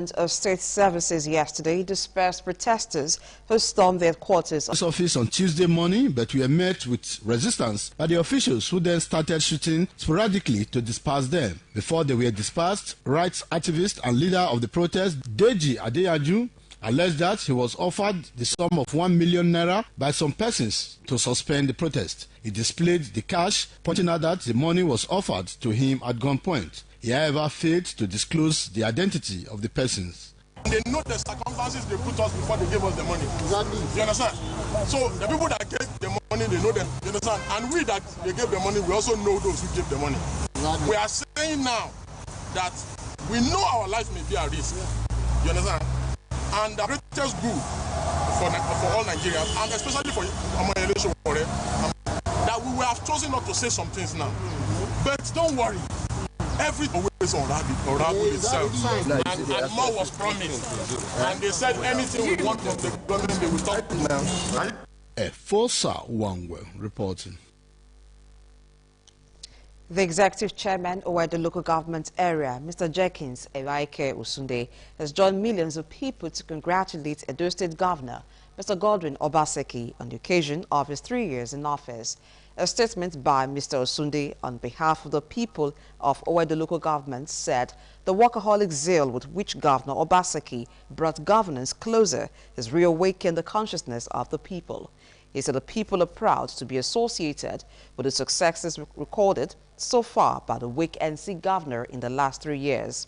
of State Services yesterday dispersed protesters who stormed the headquarters This office on Tuesday morning, but we were met with resistance by the officials who then started shooting sporadically to disperse them. Before they were dispersed, rights activist and leader of the protest, Deji Adeyaju, alleged that he was offered the sum of 1 million naira by some persons to suspend the protest. He displayed the cash, pointing out that the money was offered to him at gunpoint. He, however, failed to disclose the identity of the persons. They know the circumstances they put us before they gave us the money. Exactly. You understand? So the people that gave the money, they know them. You understand? And we that they gave the money, we also know those who gave the money. Exactly. We are saying now that we know our life may be at risk. You understand? And the greatest good for all Nigerians, and especially for election, that we will have chosen not to say some things now. But don't worry. Everything always unravel itself, and more was promised. And they said anything we want from the government, they will talk to now. Fosa Wangwe reporting. The executive chairman over the local government area, Mr. Jenkins Ewaike Osunde, has joined millions of people to congratulate Edo State Governor, Mr. Godwin Obaseki, on the occasion of his 3 years in office. A statement by Mr. Osunde on behalf of the people of Owedo local government said the workaholic zeal with which Governor Obaseki brought governance closer has reawakened the consciousness of the people. He said the people are proud to be associated with the successes recorded so far by the Wake NC governor in the last 3 years.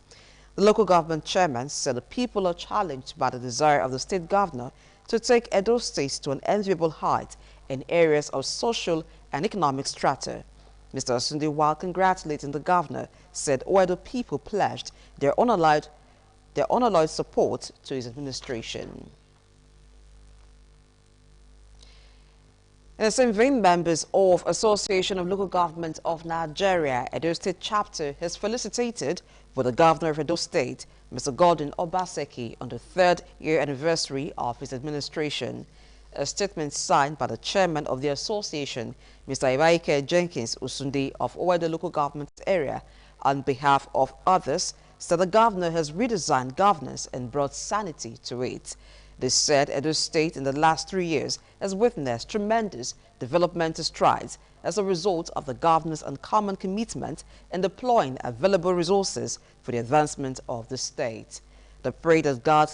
The local government chairman said the people are challenged by the desire of the state governor to take Edo State to an enviable height in areas of social and economic strata. Mr. Osunde, while congratulating the governor, said Owedo people pledged their unalloyed support to his administration. In the same vein, members of Association of Local Government of Nigeria, Edo State Chapter, has felicitated for the governor of Edo State, Mr. Godwin Obaseki, on the 3rd year anniversary of his administration. A statement signed by the chairman of the association, Mr. Ewaike Jenkins Osunde of Owedo local government area, on behalf of others, said the governor has redesigned governance and brought sanity to it. They said Edo State in the last 3 years has witnessed tremendous developmental strides as a result of the governor's uncommon commitment in deploying available resources for the advancement of the state. They pray that God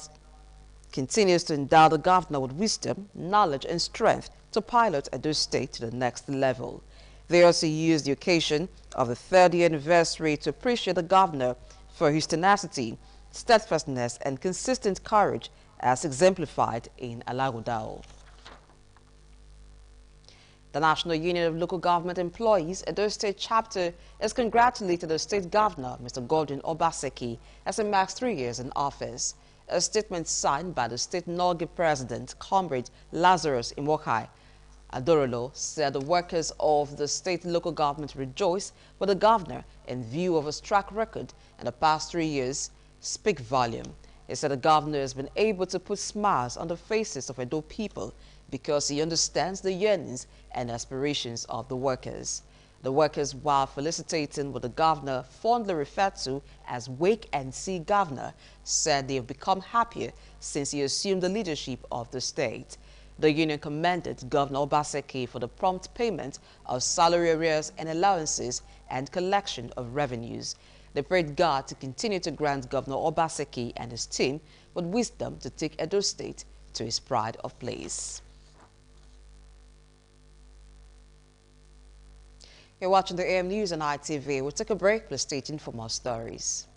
continues to endow the governor with wisdom, knowledge, and strength to pilot Edo State to the next level. They also used the occasion of the 3rd year anniversary to appreciate the governor for his tenacity, steadfastness, and consistent courage as exemplified in Alagodao. The National Union of Local Government Employees, Edo State Chapter, has congratulated the state governor, Mr. Godwin Obaseki, as he marks 3 years in office. A statement signed by the state NOGI president, Comrade Lazarus Imokai Adorolo, said the workers of the state local government rejoice with the governor in view of his track record in the past 3 years speak volume. He said the governor has been able to put smiles on the faces of Edo people because he understands the yearnings and aspirations of the workers. The workers, while felicitating what the governor fondly referred to as Wake NC governor, said they have become happier since he assumed the leadership of the state. The union commended Governor Obaseki for the prompt payment of salary arrears and allowances and collection of revenues. They prayed God to continue to grant Governor Obaseki and his team with wisdom to take Edo State to his pride of place. You're watching the AM News on ITV. We'll take a break. Please stay tuned for more stories.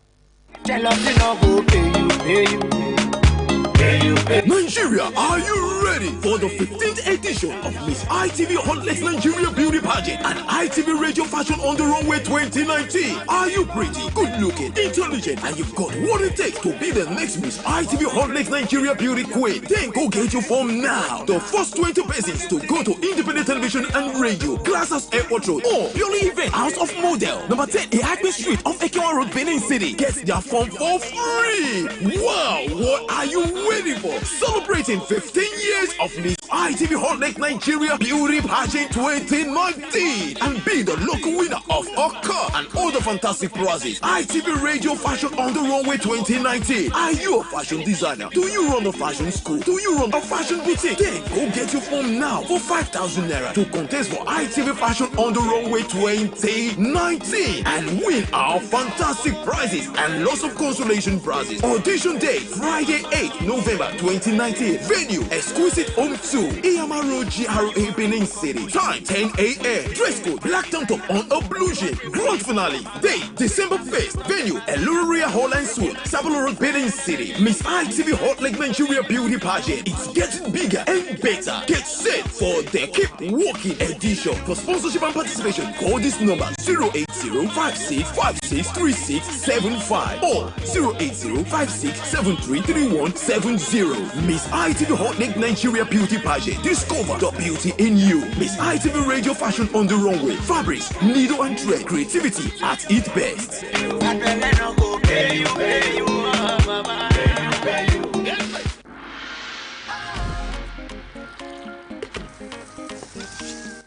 Nigeria, are you ready for the 15th edition of Miss ITV Hotlegs Nigeria Beauty Pageant and ITV Radio Fashion on the Runway 2019? Are you pretty, good looking, intelligent, and you've got what it takes to be the next Miss ITV Hotlegs Nigeria Beauty Queen? Then go get your form now. The first 20 persons to go to independent television and radio, Glasshouse Airport Road, or purely event House of Model, number 10, Iagbe Street off Ekewa Road, Benin City. Get their form for free. Wow, what are you waiting for? Celebrate celebrating 15 years of Miss ITV Hot Lake Nigeria Beauty Pageant 2019 and be the local winner of a car and all the fantastic prizes. ITV Radio Fashion on the Runway 2019. Are you a fashion designer? Do you run a fashion school? Do you run a fashion boutique? Then go get your form now for 5,000 naira to contest for ITV Fashion on the Runway 2019 and win our fantastic prizes and lots of consolation prizes. Audition date Friday 8 November 2019. Venue Exquisite Home 2 EMR Road GRA Benin City. Time 10 a.m. Dress code black tank top on a blue jean. Grand finale date December 1st. Venue Eluria Hall and Suite Sabalo Road Benin City. Miss ITV Hot Lake Nigeria Beauty Pageant. It's getting bigger and better. Get set for the Keep Walking edition. For sponsorship and participation, call this number 080-5656-3675 or 080-5673-3170. Miss ITV Hot Lake Nigeria Beauty Pageant. Discover the beauty in you. Miss ITV Radio Fashion on the Runway. Fabrics, needle and thread. Creativity at its best.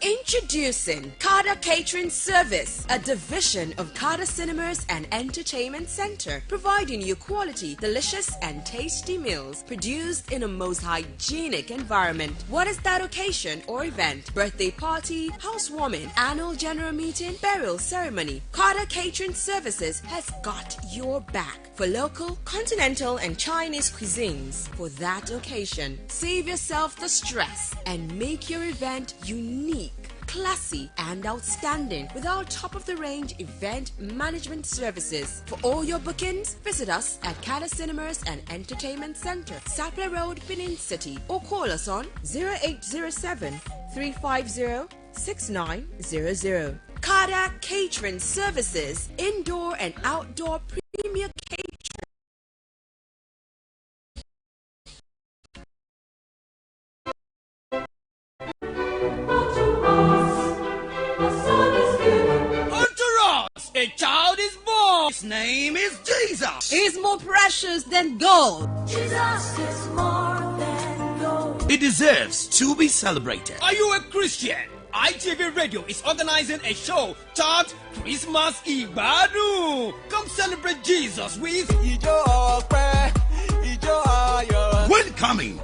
Introducing Kada Catering Service, a division of Kada Cinemas and Entertainment Center, providing you quality, delicious and tasty meals produced in a most hygienic environment. What is that occasion or event? Birthday party, housewarming, annual general meeting, burial ceremony? Kada Catering Services has got your back for local, continental and Chinese cuisines for that occasion. Save yourself the stress and make your event unique, classy and outstanding with our top-of-the-range event management services. For all your bookings, visit us at Kada Cinemas and Entertainment Center, Sapler Road, Benin City, or call us on 0807-350-6900. Kada Catering Services, indoor and outdoor premier catering. A child is born. His name is Jesus. He's more precious than gold. Jesus is more than gold. He deserves to be celebrated. Are you a Christian? ITV Radio is organizing a show titled Christmas Ibadu. Come celebrate Jesus with when coming.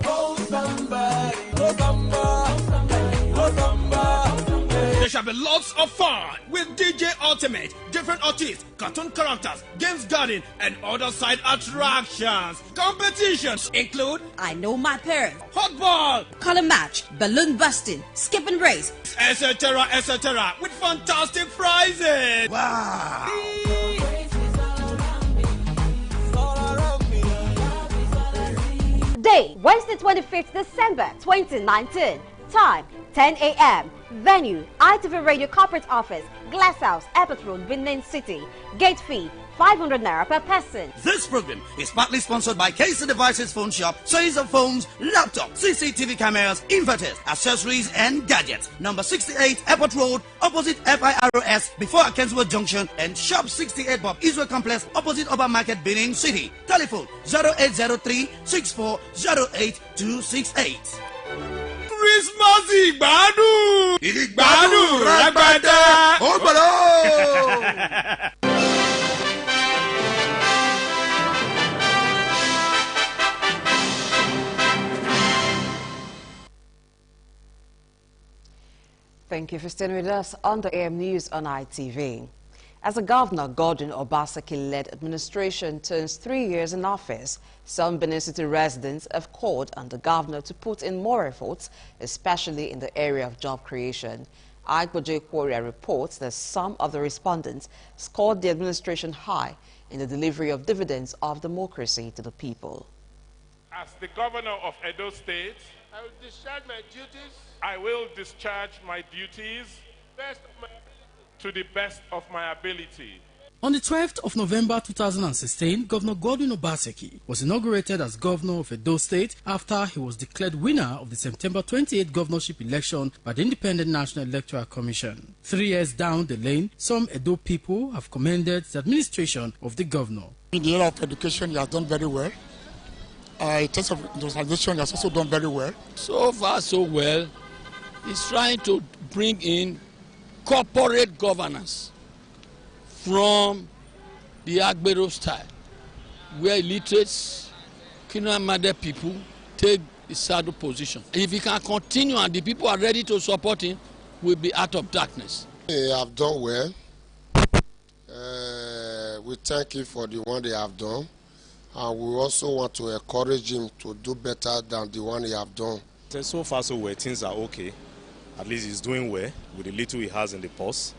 There shall be lots of fun with DJ Ultimate, different artists, cartoon characters, games garden, and other side attractions. Competitions include I Know My Parents, hot ball, color match, balloon busting, skip and race, etc., etc., with fantastic prizes. Wow! Day, Wednesday 25th December 2019. Time, 10 a.m. Venue, ITV Radio Corporate Office, Glass House, Airport Road, Benin City. Gate fee, 500 naira per person. This program is partly sponsored by KC Devices Phone Shop, sales of phones, laptops, CCTV cameras, inverters, accessories, and gadgets. Number 68, Airport Road, opposite FIROS, before Akenswell Junction, and Shop 68 Bob Israel Complex, opposite Oba Market, Benin City. Telephone 0803 6408 Christmas Igbadun! Igbadun Ragbada! Ogbolo! Thank you for staying with us on the AM News on ITV. As the Governor Gordon Obaseki-led administration turns 3 years in office, some Benin City residents have called on the governor to put in more efforts, especially in the area of job creation. Aikboje Korea reports that some of the respondents scored the administration high in the delivery of dividends of democracy to the people. As the governor of Edo State, I will discharge my duties. I will discharge my duties to the best of my ability. On the 12th of November 2016, Governor Gordon Obaseki was inaugurated as governor of Edo State after he was declared winner of the September 28 governorship election by the Independent National Electoral Commission. 3 years down the lane, some Edo people have commended the administration of the governor. In the area of education, he has done very well. In terms of industrialization, he has also done very well. So far, so well. He's trying to bring in corporate governance from the Agbero style, where illiterates, kingdom-minded people take the saddle position. If he can continue and the people are ready to support him, we'll be out of darkness. They have done well. We thank him for the one they have done. And we also want to encourage him to do better than the one he have done. So far, so well, things are okay. At least he's doing well with the little he has in the purse.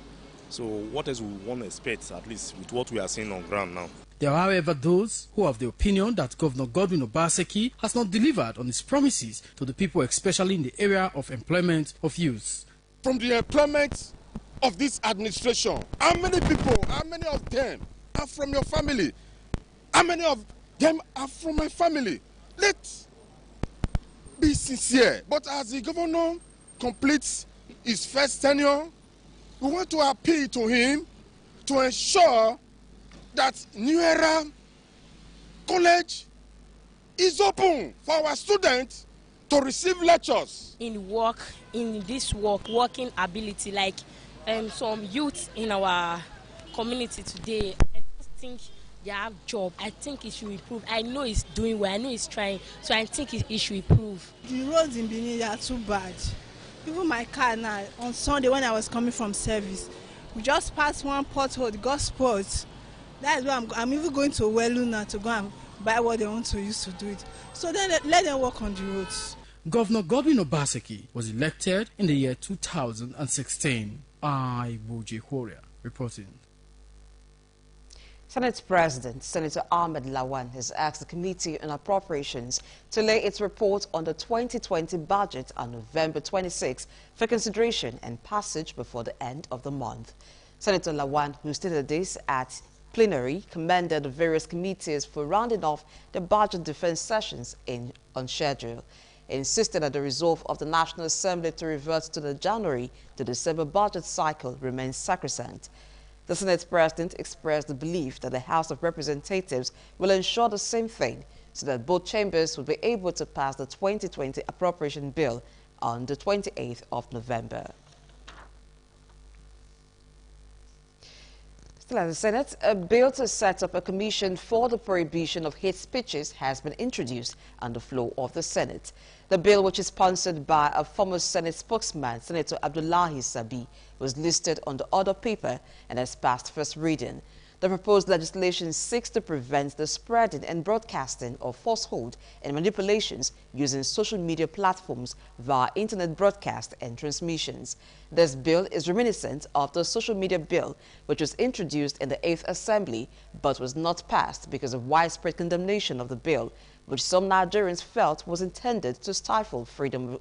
So what else we want to expect, at least with what we are seeing on ground now? There are, however, those who have the opinion that Governor Godwin Obaseki has not delivered on his promises to the people, especially in the area of employment of youth. From the employment of this administration, how many people, how many of them are from your family? How many of them are from my family? Let's be sincere. But as the governor completes his first tenure, we want to appeal to him to ensure that New Era College is open for our students to receive lectures. In this working ability, like some youth in our community today, I just think they have job. I think it should improve. I know he's doing well. I know he's trying. So I think it should improve. The roads in Benin are too bad. Even my car now, on Sunday when I was coming from service, we just passed one pothole, it got spoiled. That is why I'm even going to Welu now to go and buy what they want to use to do it. So then let them work on the roads. Governor Godwin Obaseki was elected in the year 2016. I, Boji Horia, reporting. Senate President Senator Ahmed Lawan has asked the Committee on Appropriations to lay its report on the 2020 budget on November 26 for consideration and passage before the end of the month. Senator Lawan, who stated this at plenary, commended the various committees for rounding off the budget defense sessions on schedule. He insisted that the resolve of the National Assembly to revert to the January to December budget cycle remains sacrosanct. The Senate President expressed the belief that the House of Representatives will ensure the same thing so that both chambers will be able to pass the 2020 appropriation bill on the 28th of November. Still at the Senate, a bill to set up a commission for the prohibition of hate speeches has been introduced on the floor of the Senate. The bill, which is sponsored by a former Senate spokesman, Senator Abdullahi Sabi, was listed on the order paper and has passed first reading. The proposed legislation seeks to prevent the spreading and broadcasting of falsehood and manipulations using social media platforms via internet broadcast and transmissions. This bill is reminiscent of the social media bill, which was introduced in the 8th Assembly but was not passed because of widespread condemnation of the bill, which some Nigerians felt was intended to stifle freedom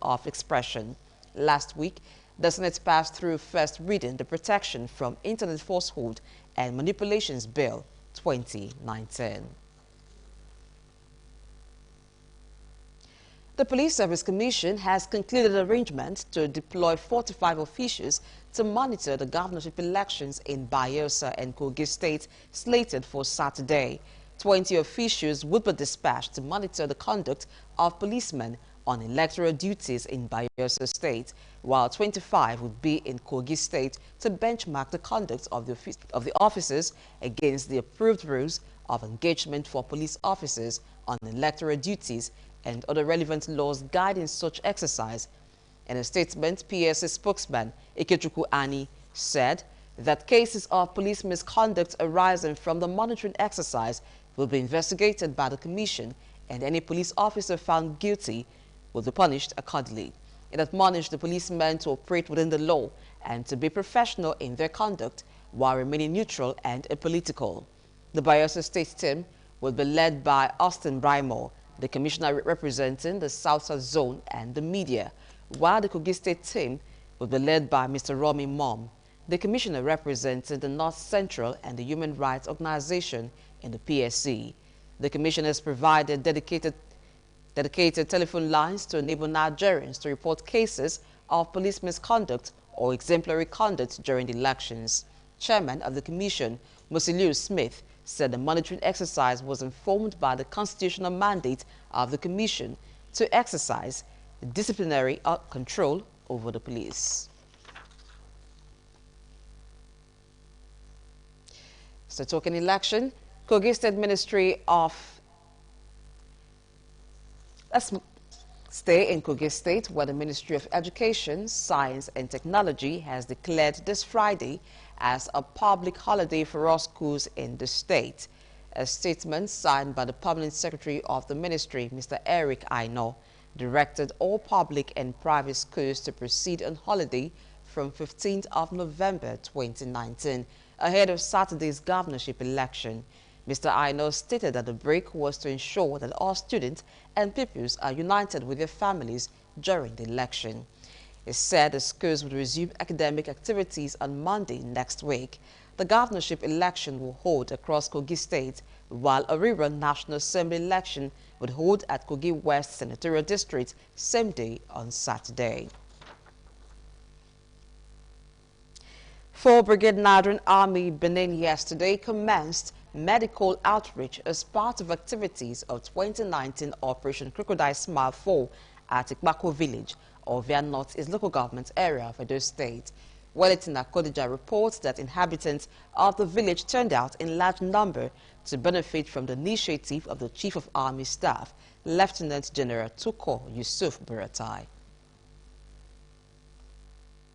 of expression. Last week, the Senate passed through first reading the Protection from Internet Falsehood and Manipulations Bill 2019. The Police Service Commission has concluded arrangements to deploy 45 officials to monitor the governorship elections in Bayelsa and Kogi State slated for Saturday. 20 officials would be dispatched to monitor the conduct of policemen on electoral duties in Bayelsa State, while 25 would be in Kogi State to benchmark the conduct of the officers against the approved rules of engagement for police officers on electoral duties and other relevant laws guiding such exercise. In a statement, PSA spokesman Ikechukwu Ani said that cases of police misconduct arising from the monitoring exercise will be investigated by the Commission, and any police officer found guilty will be punished accordingly. It admonished the policemen to operate within the law and to be professional in their conduct while remaining neutral and apolitical. The Bayelsa State team will be led by Austin Brymore, the commissioner representing the South-South Zone and the media, while the Kogi State team will be led by Mr. Romy Mom, the commissioner representing the North Central and the Human Rights Organization in the PSC. The commission has provided dedicated telephone lines to enable Nigerians to report cases of police misconduct or exemplary conduct during the elections. Chairman of the commission, Musiliu Smith, said the monitoring exercise was informed by the constitutional mandate of the Commission to exercise disciplinary control over the police. So talking election, Kogi State Ministry of... Let's stay in Kogi State, where the Ministry of Education, Science and Technology has declared this Friday as a public holiday for all schools in the state. A statement signed by the Permanent Secretary of the Ministry, Mr. Eric Aino, directed all public and private schools to proceed on holiday from 15th of November 2019, ahead of Saturday's governorship election. Mr. Aino stated that the break was to ensure that all students and pupils are united with their families during the election. He said the schools would resume academic activities on Monday next week. The governorship election will hold across Kogi State, while a rerun National Assembly election would hold at Kogi West Senatorial District same day on Saturday. 4 Brigade Nigerian Army Benin yesterday commenced medical outreach as part of activities of 2019 Operation Crocodile Smile 4 at Ikbako Village, Ovia North is local government area of Edo State. Wellington Akodija reports that inhabitants of the village turned out in large number to benefit from the initiative of the Chief of Army Staff, Lieutenant General Tuko Yusuf Buratai.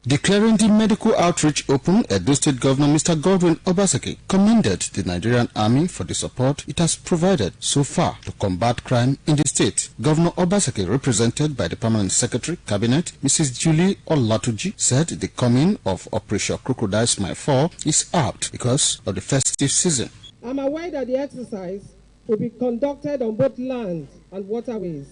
Declaring the medical outreach open, Edo State Governor Mr. Godwin Obaseki commended the Nigerian Army for the support it has provided so far to combat crime in the state. Governor Obaseki, represented by the Permanent Secretary, Cabinet, Mrs. Julie Olatuji, said the coming of Operation Crocodile Smile 4 is apt because of the festive season. I'm aware that the exercise will be conducted on both land and waterways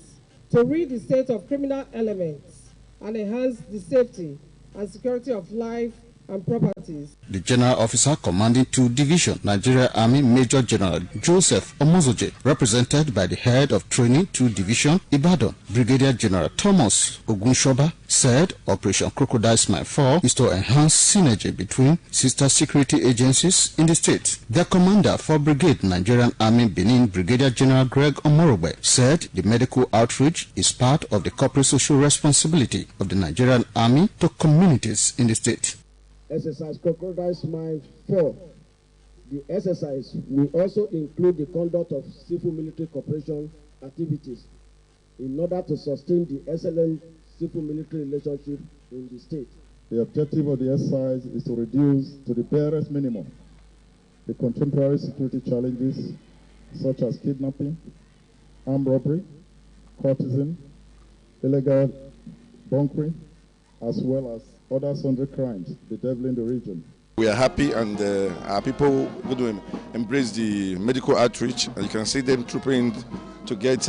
to rid the state of criminal elements and enhance the safety and security of life and properties. The General Officer Commanding 2 Division, Nigeria Army Major General Joseph Omozoje, represented by the Head of Training 2 Division, Ibadan, Brigadier General Thomas Ogunshoba, said Operation Crocodile Smile 4 is to enhance synergy between sister security agencies in the state. Their commander for Brigade Nigerian Army Benin, Brigadier General Greg Omorogbe, said the medical outreach is part of the corporate social responsibility of the Nigerian Army to communities in the state. Exercise Crocodile Smile 4. The exercise will also include the conduct of civil military cooperation activities in order to sustain the excellent civil military relationship in the state. The objective of the exercise is to reduce to the barest minimum the contemporary security challenges such as kidnapping, armed robbery, courtesan, illegal bunkering, as well as other sundry crimes bedeviling the region. We are happy, and our people are going to embrace the medical outreach, and you can see them trooping to get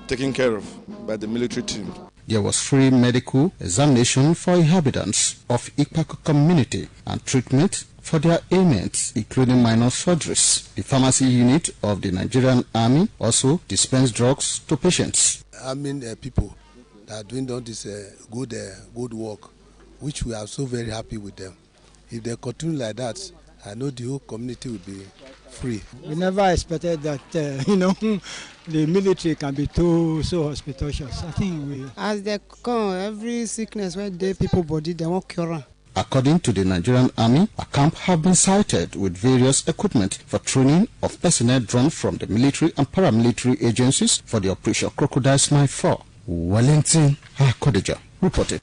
taken care of by the military team. There was free medical examination for inhabitants of Ikpako community and treatment for their ailments, including minor surgeries. The pharmacy unit of the Nigerian Army also dispensed drugs to patients. People that are doing all this good work, which we are so very happy with them. If they continue like that, I know the whole community will be free. We never expected that, the military can be so auspicious. I think as they come, every sickness where they people body, they won't cure. According to the Nigerian Army, a camp have been sited with various equipment for training of personnel drawn from the military and paramilitary agencies for the Operation Crocodile Smile 4. Wellington Akodija reported.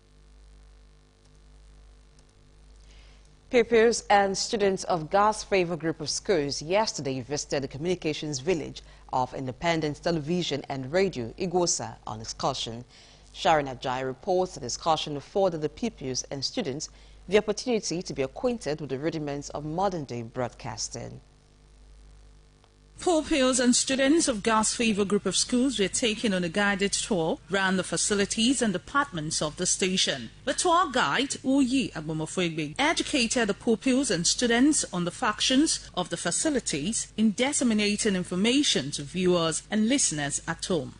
Pupils and students of God's Favor Group of Schools yesterday visited the communications village of Independent Television and Radio, Igosa, on excursion. Sharon Ajayi reports that the excursion afforded the pupils and students the opportunity to be acquainted with the rudiments of modern-day broadcasting. Pupils and students of God's Favor Group of Schools were taken on a guided tour around the facilities and departments of the station. The tour guide, Uyi Agbomofwegbe, educated the pupils and students on the functions of the facilities in disseminating information to viewers and listeners at home.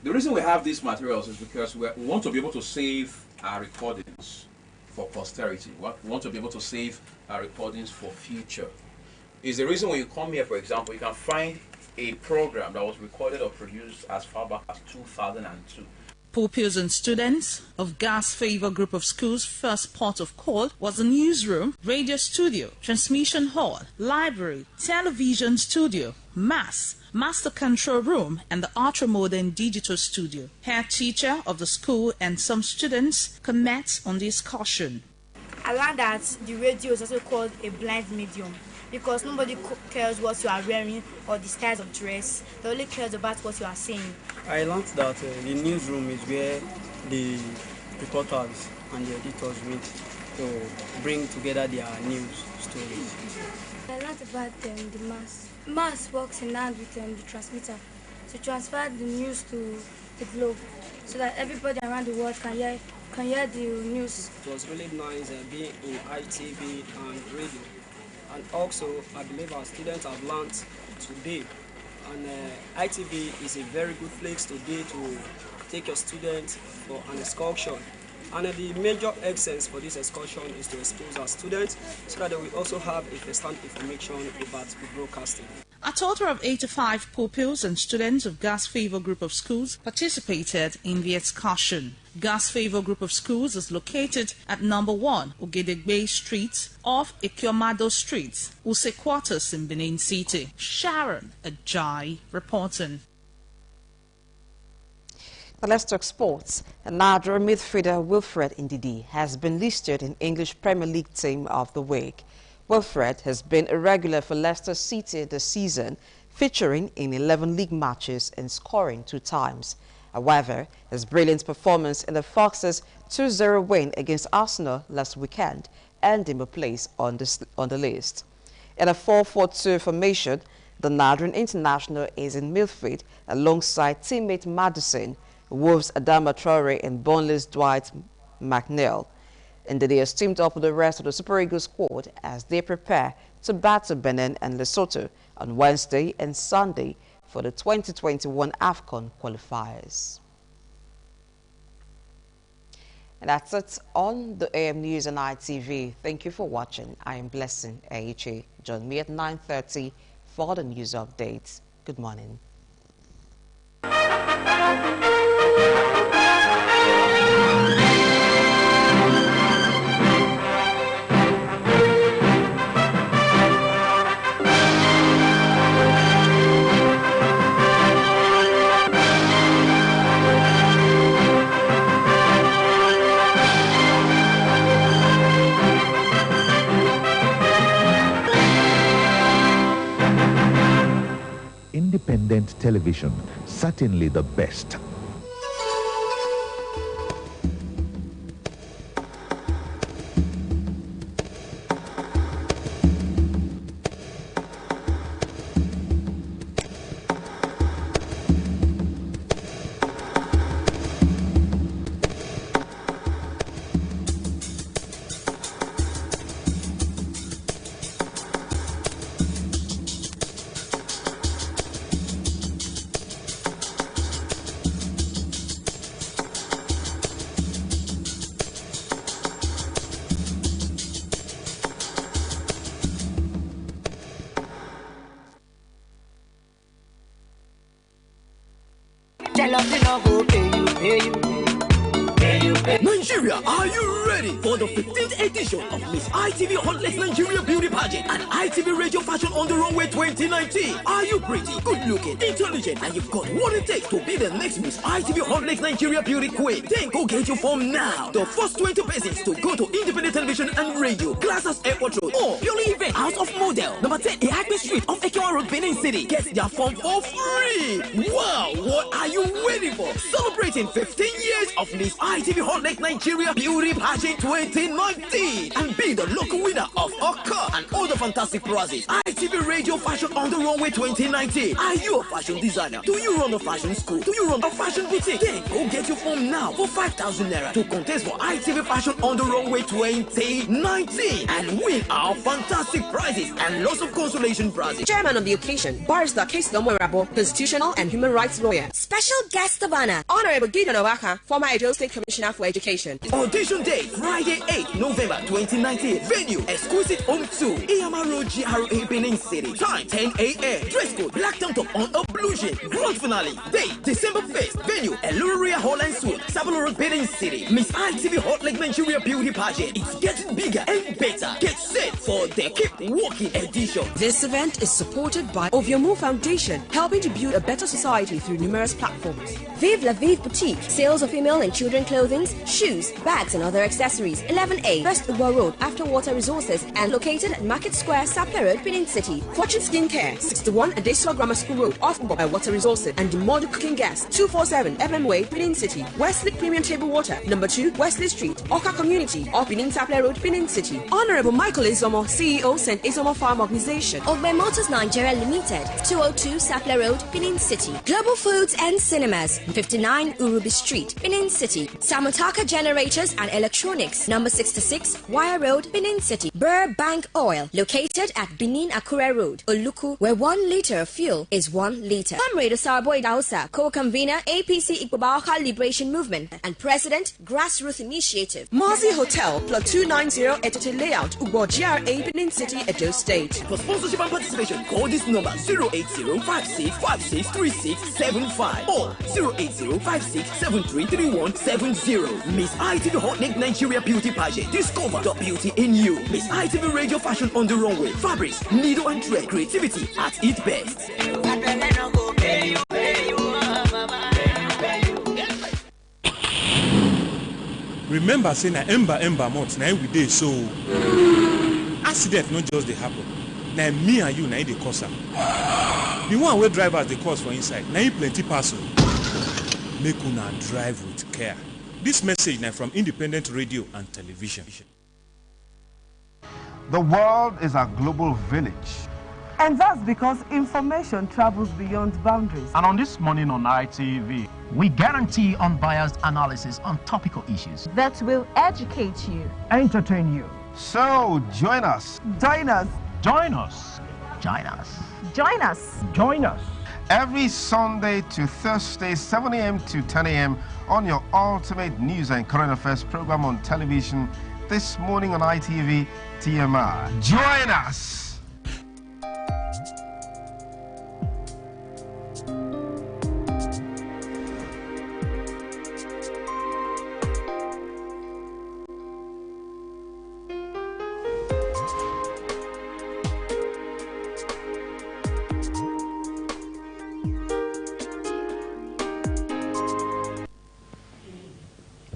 The reason we have these materials is because we want to be able to save our recordings for posterity. We want to be able to save our recordings for future. is the reason when you come here, for example, you can find a program that was recorded or produced as far back as 2002. Pupils and students of Gas Favor Group of Schools' first port of call was the newsroom, radio studio, transmission hall, library, television studio, master control room, and the ultra-modern digital studio. Head teacher of the school and some students comment on the excursion. I learned that the radio is also called a blind medium because nobody cares what you are wearing or the styles of dress. They only cares about what you are saying. I learned that the newsroom is where the reporters and the editors meet to bring together their news stories. I learned about the mass. Mass works in hand with the transmitter to transfer the news to the globe so that everybody around the world can hear the news. It was really nice being in ITV and radio. And also, I believe our students have learned today. And ITV is a very good place today to take your students for an excursion. And the major essence for this excursion is to expose our students so that they will also have a first-hand information about the broadcasting. A total of 85 pupils and students of Gas Favor Group of Schools participated in the excursion. Gas Favor Group of Schools is located at number 1 Ogedegbe Street off Ikiomado Street, Use Quarters in Benin City. Sharon Ajay reporting. Now let's talk sports. Nigerian midfielder Wilfred Ndidi has been listed in English Premier League Team of the Week. Wilfred has been a regular for Leicester City this season, featuring in 11 league matches and scoring 2 times. However, his brilliant performance in the Foxes' 2-0 win against Arsenal last weekend earned him a place on the list. In a 4-4-2 formation, the Nigerian international is in midfield alongside teammate Maddison, Wolves' Adama Traore and Burnley's Dwight McNeil. And they are teamed up with the rest of the Super Eagles squad as they prepare to battle Benin and Lesotho on Wednesday and Sunday for the 2021 AFCON qualifiers. And that's it on the AM News and ITV. Thank you for watching. I am Blessing Aiche. Join me at 9:30 for the news updates. Good morning. Independent television, certainly the best. Nigeria, are you ready for the 15th edition of Miss ITV Hot Legs Nigeria Beauty Pageant and ITV Radio Fashion on the Runway 2019? Are you pretty, good looking, intelligent, and you've got what it takes to be the next Miss ITV Hot Legs Nigeria Beauty Queen? Then go get your form now. The first 20 persons to go to Independent Television and Radio, Glasshouse Airport Road, or Purely Event House of Model, number 10 Ehagbe Street off Ekewa Road, Benin City. Get their form for free. Wow, what are you waiting for? Celebrating 15 years of Miss ITV Hot Legs Nigeria Beauty Pageant 2019 and be the local winner of a car and other fantastic prizes. ITV Radio Fashion on the Runway 2019. Are you a fashion designer? Do you run a fashion school? Do you run a fashion boutique? Then go get your form now for 5,000 naira to contest for ITV Fashion on the Runway 2019 and win our fantastic prizes and lots of consolation prizes. Chairman of the occasion, Barrister Case Lomwerabo, Constitutional and Human Rights Lawyer. Special guest Mr. Banner, Honorable Gideon Obaka, former Edo State Commissioner for Education. Audition day, Friday 8 November 2019. Venue, Exquisite Home 2, Iyama Road, GRA, Benin City. Time, 10 a.m. Dress code, black tank top on Oblusion. Grand finale, date, December 1st. Venue, Eluria Hall and Suite, Sabalo Road, Benin City. Miss ITV Hot Lake Nigeria Beauty Pageant. It's getting bigger and better. Get set for the Keep Walking edition. This event is supported by Oviomu Foundation, helping to build a better society through numerous platforms. Vive La Vive Boutique, sales of female and children clothing, shoes, bags and other accessories. 11A, West Uba Road, After Water Resources, and located at Market Square, Sapele Road, Benin City. Fortune Skincare, 61 Adesua Grammar School Road, off by Water Resources, and Demodo Cooking Gas, 247 FM Way, Benin City. Wesley Premium Table Water, number 2, Wesley Street, Oka Community, off Benin Sapele Road, Benin City. Honorable Michael Izomo, CEO, St. Izomo Farm Organization. Ogbe Motors Nigeria Limited, 202 Sapele Road, Benin City. Global Foods and Cinemas, 59 Urubi Street, Benin City. Samotaka Generators and Electronics, number 66 Wire Road, Benin City. Burr Bank Oil, located at Benin Akure Road, Oluku, where 1 liter of fuel is 1 liter. Comrade Sarboy Dausa, co-convener APC Ikbabaka Liberation Movement and President Grassroots Initiative. Marzi Hotel, plot 290 Etete Layout, Ubo GRA, Benin City, Edo State. For sponsorship and participation, call this number 08056563675 or 08056733170. Miss ITV Hot Lake Nigeria Beauty Pageant. Discover the beauty in you. Miss ITV Radio Fashion on the Runway. Fabrics, needle and thread, creativity at its best. Remember saying na ember month na we dey so accident not just dey happen. Na me and you na dey cause am. The one where drivers dey cause for inside na plenty parcel. Make una drive with care. This message now from Independent Radio and Television. The world is a global village. And that's because information travels beyond boundaries. And on This Morning on ITV, we guarantee unbiased analysis on topical issues that will educate you, entertain you. So join us. Join us. Join us. Join us. Join us. Join us. Every Sunday to Thursday, 7 a.m. to 10 a.m. on your ultimate news and current affairs program on television. This Morning on ITV, TMR. Join us.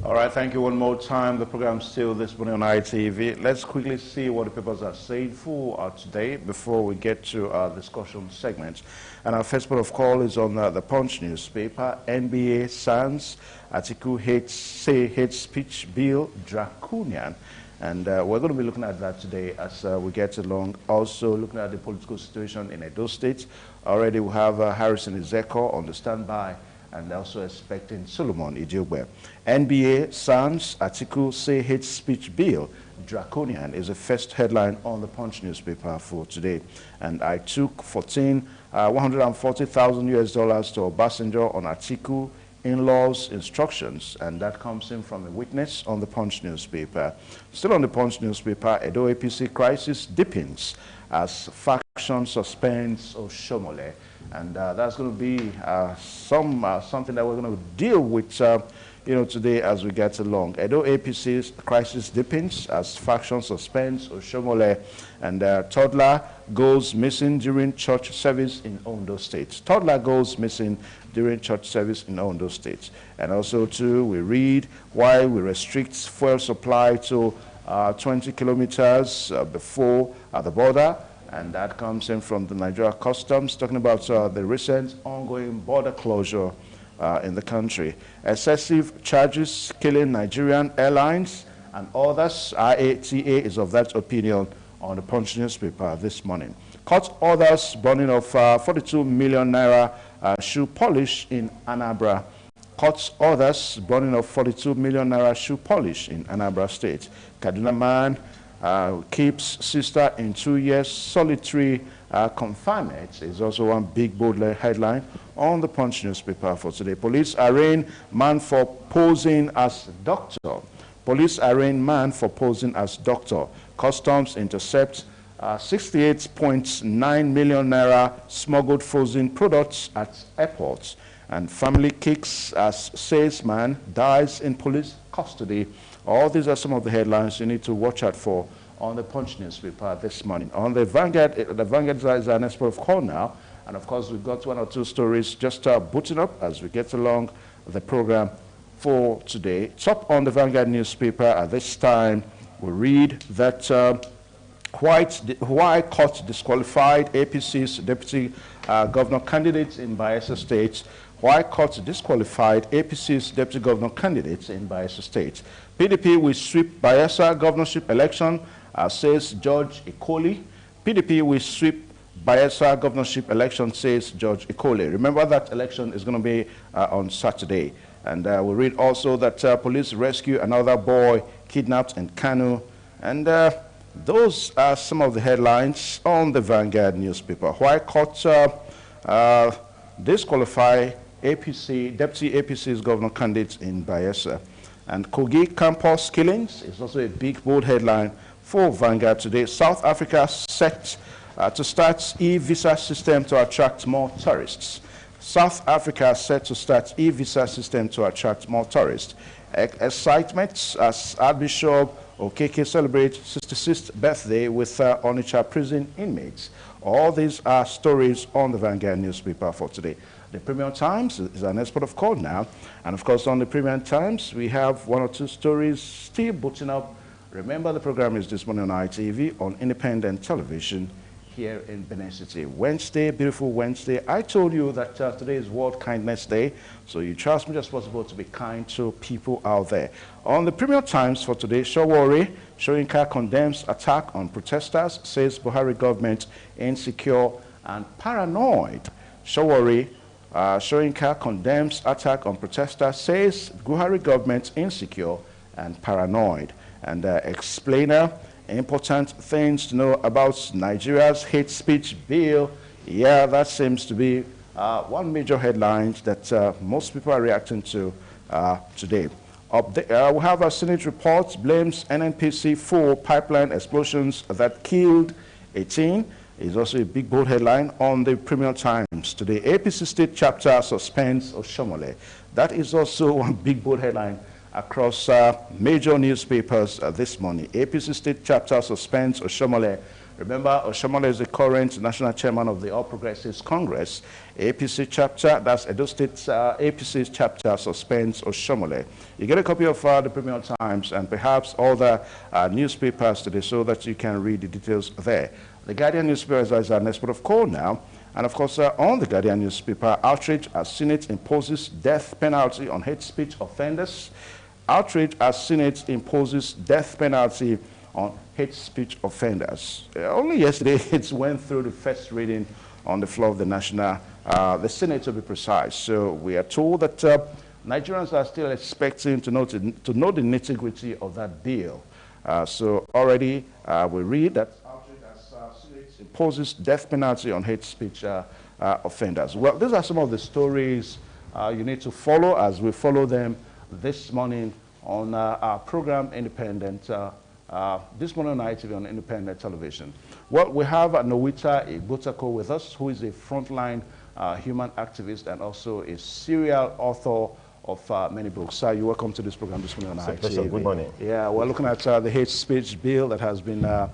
All right, thank you one more time. The program still This Morning on ITV. Let's quickly see what the papers are saying for today before we get to our discussion segment. And our first point of call is on the Punch newspaper. NBA Sans article hate speech bill draconian. And we're going to be looking at that today as we get along. Also looking at the political situation in Edo State. Already we have Harrison Ezeko on the standby, and also expecting Solomon Idiogbe. NBA Sans article say hate speech bill draconian is the first headline on the Punch newspaper for today. And I took $140,000 US to Obasanjo on article in-laws instructions, and that comes in from a witness on the Punch newspaper. Still on the Punch newspaper, Edo APC crisis deepens as faction suspends Oshomole. And that's going to be something that we're going to deal with today as we get along. Edo APC's crisis deepens as faction suspends Oshomole, and toddler goes missing during church service in Ondo State. Toddler goes missing during church service in Ondo State. And also, too, we read why we restrict fuel supply to 20 kilometers before at the border. And that comes in from the Nigeria Customs, talking about the recent ongoing border closure in the country. Excessive charges killing Nigerian airlines and others. IATA is of that opinion on the Punch newspaper this morning. Court orders burning of 42 million naira shoe polish in Anambra. Court orders burning of 42 million naira shoe polish in Anambra State. Kaduna man keeps sister in 2 years solitary confirm it is also one big bold headline on the Punch newspaper for today. Police arraign man for posing as doctor. Police arraign man for posing as doctor. Customs intercept 68.9 million naira smuggled frozen products at airports. And family kicks as salesman dies in police custody. All these are some of the headlines you need to watch out for on the Punch newspaper this morning. On the Vanguard is an expert of call now. And of course, we've got one or two stories just booting up as we get along the program for today. Top on the Vanguard newspaper at this time, we read that High Court disqualified APC's deputy governor candidate in Bayelsa State. High Court disqualified APC's deputy governor candidates in Bayelsa State. PDP will sweep Bayelsa governorship election, says George Ikoli. PDP will sweep Bayelsa governorship election, says George Ikoli. Remember that election is going to be on Saturday. And we read also that police rescue another boy kidnapped in Kano. And those are some of the headlines on the Vanguard newspaper. High Court disqualify APC, deputy APC's governor candidates in Bayelsa. And Kogi campus killings is also a big, bold headline for Vanguard today. South Africa set to start e-visa system to attract more tourists. South Africa set to start e-visa system to attract more tourists. Excitement as Archbishop Okeke celebrates 66th birthday with Onitsha prison inmates. All these are stories on the Vanguard newspaper for today. The Premium Times is an expert of call now. And of course, on the Premium Times, we have one or two stories still booting up. Remember, the program is this morning on ITV on independent television here in Benin City. Wednesday, beautiful Wednesday. I told you that today is World Kindness Day, so you trust me as possible to be kind to people out there. On the Premium Times for today, Showore, Soyinka condemns attack on protesters, says Buhari government insecure and paranoid. Showore, Soyinka condemns attack on protesters, says Buhari government insecure and paranoid. And Explainer, important things to know about Nigeria's hate speech bill. Yeah, that seems to be one major headline that most people are reacting to today. We have a Senate report blames NNPC for pipeline explosions that killed 18. Is also a big bold headline on the Premium Times today. APC State Chapter suspends Oshomole. That is also one big bold headline across major newspapers this morning. APC State Chapter suspends Oshomole. Remember, Oshomole is the current national chairman of the All Progressives Congress. APC Chapter, that's Edo State APC Chapter suspends Oshomole. You get a copy of the Premium Times and perhaps all the newspapers today so that you can read the details there. The Guardian newspaper is an expert of call now. And of course, on the Guardian newspaper, outrage as Senate imposes death penalty on hate speech offenders. Outrage as Senate imposes death penalty on hate speech offenders. Only yesterday, it went through the first reading on the floor of the Senate to be precise. So we are told that Nigerians are still expecting to know the nitty-gritty of that bill. So already we read that outrage as Senate imposes death penalty on hate speech offenders. Well, these are some of the stories you need to follow as we follow them this morning on our program Independent, this morning on ITV on Independent Television. Well, we have Nowita Igbotako with us, who is a frontline human activist and also a serial author of many books. Sir, you're welcome to this program this morning on ITV. Good morning. Yeah, we're looking at the hate speech bill that has been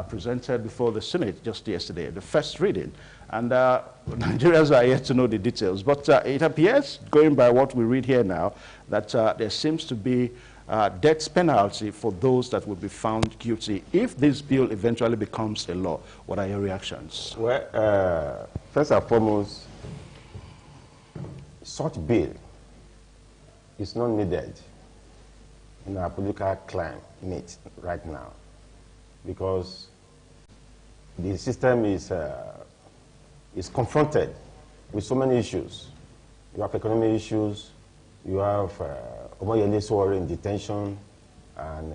presented before the Senate just yesterday, the first reading. And Nigerians are yet to know the details. But it appears, going by what we read here now, that there seems to be death penalty for those that will be found guilty if this bill eventually becomes a law. What are your reactions? Well, first and foremost, such bill is not needed in our political climate right now because the system is confronted with so many issues. You have economic issues, you have Omoyele Sowore in detention, and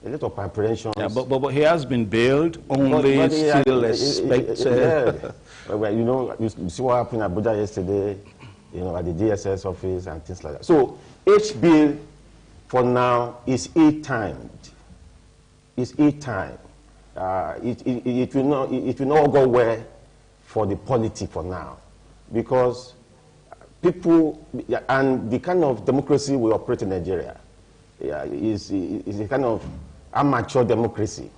a lot of preparations. Yeah, but he has been bailed, only still expected. Well, you know, you see what happened in Abuja yesterday, you know, at the DSS office and things like that. So, H bill for now is ill-timed. It's ill-timed. It will not go well for the polity for now, because people, and the kind of democracy we operate in Nigeria is a kind of amateur democracy.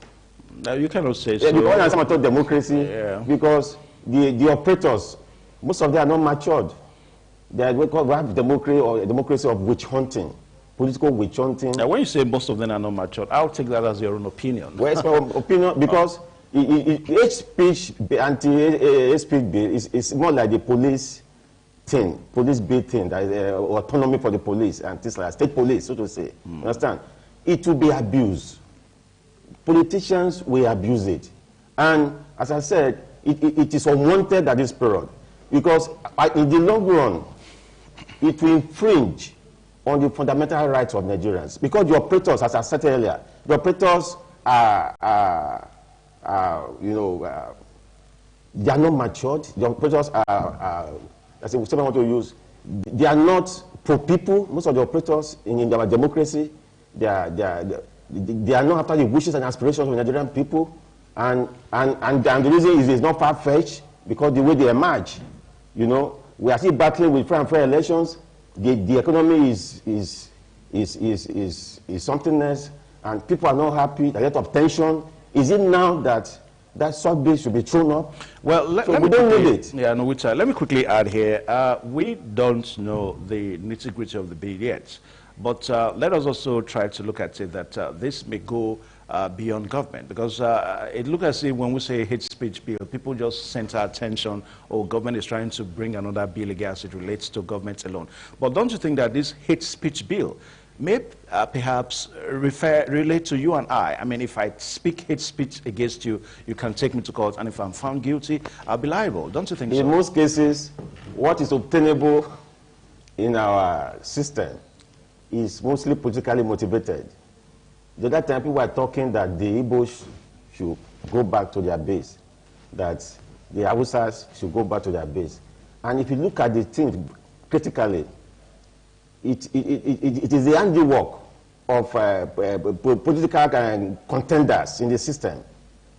Now you cannot say so. Because it's amateur democracy, because the operators, most of them are not matured. They have democracy, or a democracy of witch hunting, political witch hunting. Now, when you say most of them are not matured, I'll take that as your own opinion. Well, it's my opinion, because hate speech, anti-hate speech bill is more like the police thing, police bill thing, that is autonomy for the police and things like that, state police, so to say. You understand? It will be abused. Politicians will abuse it. And as I said, it is unwanted at this period, because in the long run, it will infringe on the fundamental rights of Nigerians. Because the operators, as I said earlier, the operators they are not matured. The operators as I want to use, they are not pro-people. Most of the operators in our democracy, they are not after the wishes and aspirations of Nigerian people. And the reason is it's not far-fetched, because the way they emerge, you know, we are still battling with free and fair elections. The economy is something else, and people are not happy. There's a lot of tension. Is it now that sort bill should be thrown up? Well, we don't need it. Yeah, no, let me quickly add here. We don't know the nitty-gritty of the bill yet, but let us also try to look at it that this may go beyond government, because it looks as if when we say hate speech bill, people just center attention, or government is trying to bring another bill against it relates to government alone. But don't you think that this hate speech bill may perhaps relate to you and I? I mean, if I speak hate speech against you, you can take me to court, and if I'm found guilty, I'll be liable. Don't you think so? In most cases, what is obtainable in our system is mostly politically motivated. The other time, people were talking that the Igbos should go back to their base, that the Hausas should go back to their base. And if you look at the thing critically, it is the handiwork of political contenders in the system,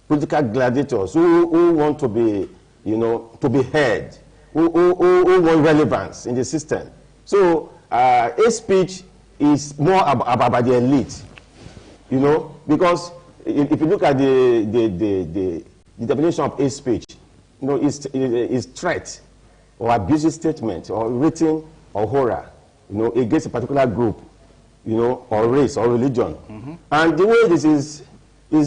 political gladiators who want to be, you know, to be heard, who want relevance in the system. So, hate speech is more about the elite. You know, because if you look at the definition of hate speech, you know, it's threat or abusive statement or written or horror, you know, against a particular group, you know, or race or religion. And the way this is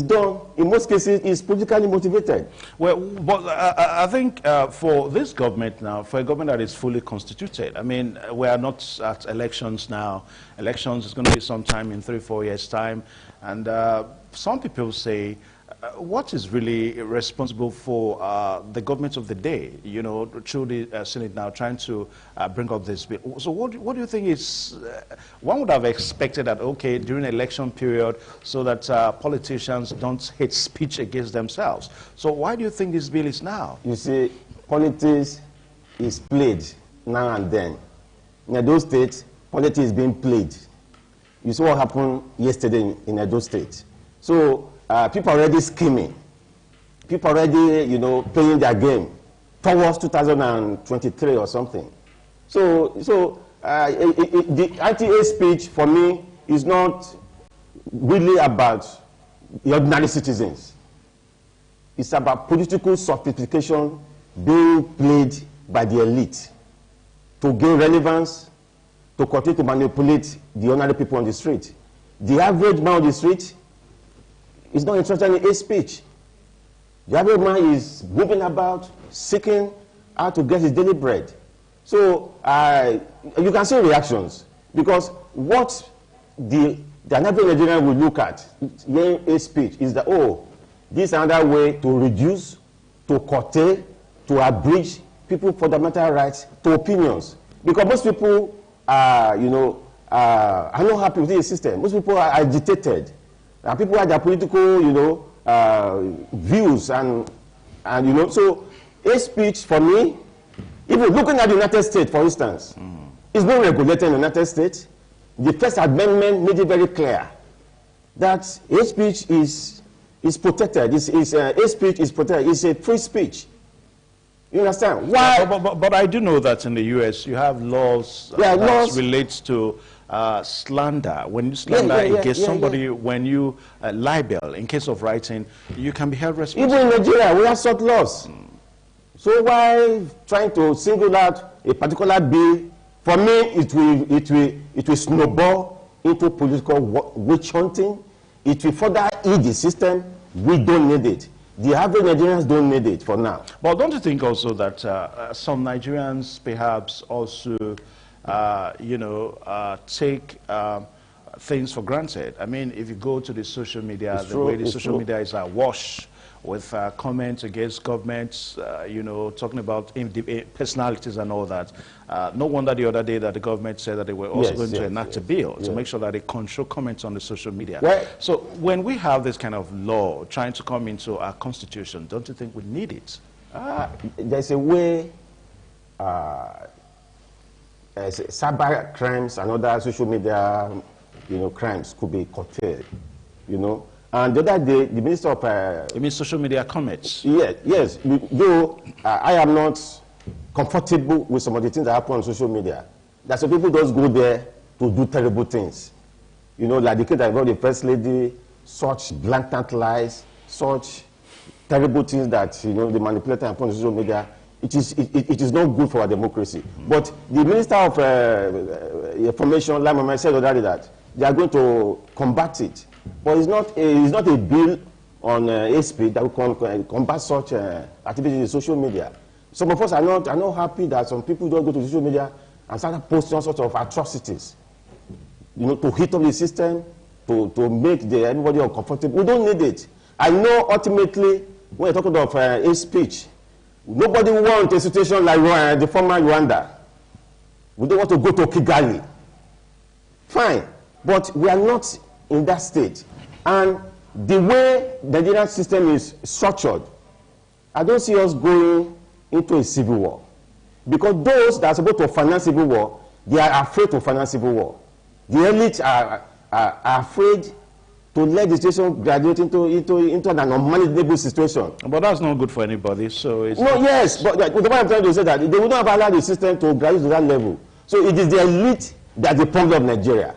done, in most cases, is politically motivated. Well, but I think for this government now, for a government that is fully constituted, I mean, we are not at elections now. Elections is going to be sometime in 3-4 years' time. And some people say, what is really responsible for the government of the day, you know, through the Senate now trying to bring up this bill? So what do you think is, one would have expected that, okay, during election period, so that politicians don't hate speech against themselves. So why do you think this bill is now? You see, politics is played now and then. In Edo State, politics is being played. You see what happened yesterday in Edo State. So people are already scheming. People are already, you know, playing their game towards 2023 or something. So the anti-hate speech for me is not really about the ordinary citizens. It's about political sophistication being played by the elite to gain relevance, to continue to manipulate the ordinary people on the street. The average man on the street is not interested in hate speech. The average man is moving about, seeking how to get his daily bread. So you can see reactions, because what the average Nigerian will look at hearing hate speech is that, oh, this is another way to reduce, to curtail, to abridge people's fundamental rights to opinions. Because most people are not happy with the system. Most people are agitated. And people have their political, views and so hate speech for me, even looking at the United States, for instance, is not regulated in the United States. The First Amendment made it very clear that hate speech is protected. Hate speech is protected. It's a free speech. You understand? Why? Yeah, but I do know that in the U.S. you have laws that relates to slander. When you slander against somebody, when you libel, in case of writing, you can be held responsible. Even in Nigeria, we have such laws. So why trying to single out a particular bill? For me, it will snowball into political witch hunting. It will further eat the system. We don't need it. The average Nigerians don't need it for now. But don't you think also that some Nigerians perhaps also, take things for granted? I mean, if you go to the social media, way the social media is awash with comments against governments, talking about personalities and all that. No wonder the other day that the government said that they were also going to enact a bill to make sure that they control comments on the social media. So when we have this kind of law trying to come into our constitution, don't you think we need it? There's a way cyber crimes and other social media crimes could be curtailed, And the other day, the Minister of... you mean social media comments? Yes. Though I am not comfortable with some of the things that happen on social media. That some people just go there to do terrible things. Like the case that involved the First Lady, such blatant lies, such terrible things that, they manipulate and put on social media. It is not good for our democracy. But the Minister of Information, Lamama, said already that they are going to combat it. But it's not a bill on hate speech that will combat such activities in social media. Some of us are not happy that some people don't go to social media and start posting all sorts of atrocities, to hit up the system, to make everybody uncomfortable. We don't need it. I know ultimately, when you're talking of hate speech, nobody wants a situation like the former Rwanda. We don't want to go to Kigali. Fine, but we are not in that state. And the way the Nigerian system is structured, I don't see us going into a civil war. Because those that are supposed to finance civil war, they are afraid to finance civil war. The elites are afraid to let the situation graduate into an unmanageable situation. But that's not good for anybody. So it's but the point I'm trying to say that they would not have allowed the system to graduate to that level. So it is the elite that is the problem of Nigeria.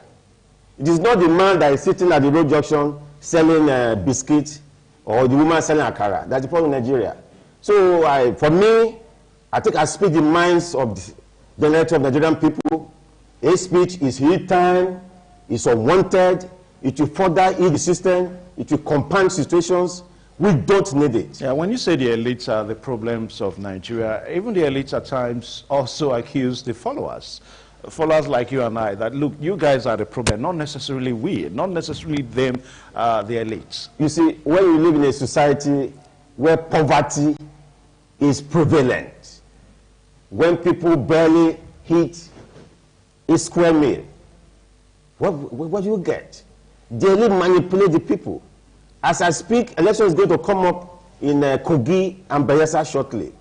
It is not the man that is sitting at the road junction selling biscuits or the woman selling akara. That's the problem in Nigeria. So for me, I think I speak the minds of the majority of Nigerian people. Hate speech is hate time, it's unwanted, it will further eat the system, it will compound situations. We don't need it. Yeah, when you say the elites are the problems of Nigeria, even the elites at times also accuse the followers like you and I, that look, you guys are the problem, not necessarily we, not necessarily them, the elites. You see, when you live in a society where poverty is prevalent, when people barely hit a square meal, what do you get? They really manipulate the people. As I speak, election is going to come up in Kogi and Bayelsa shortly.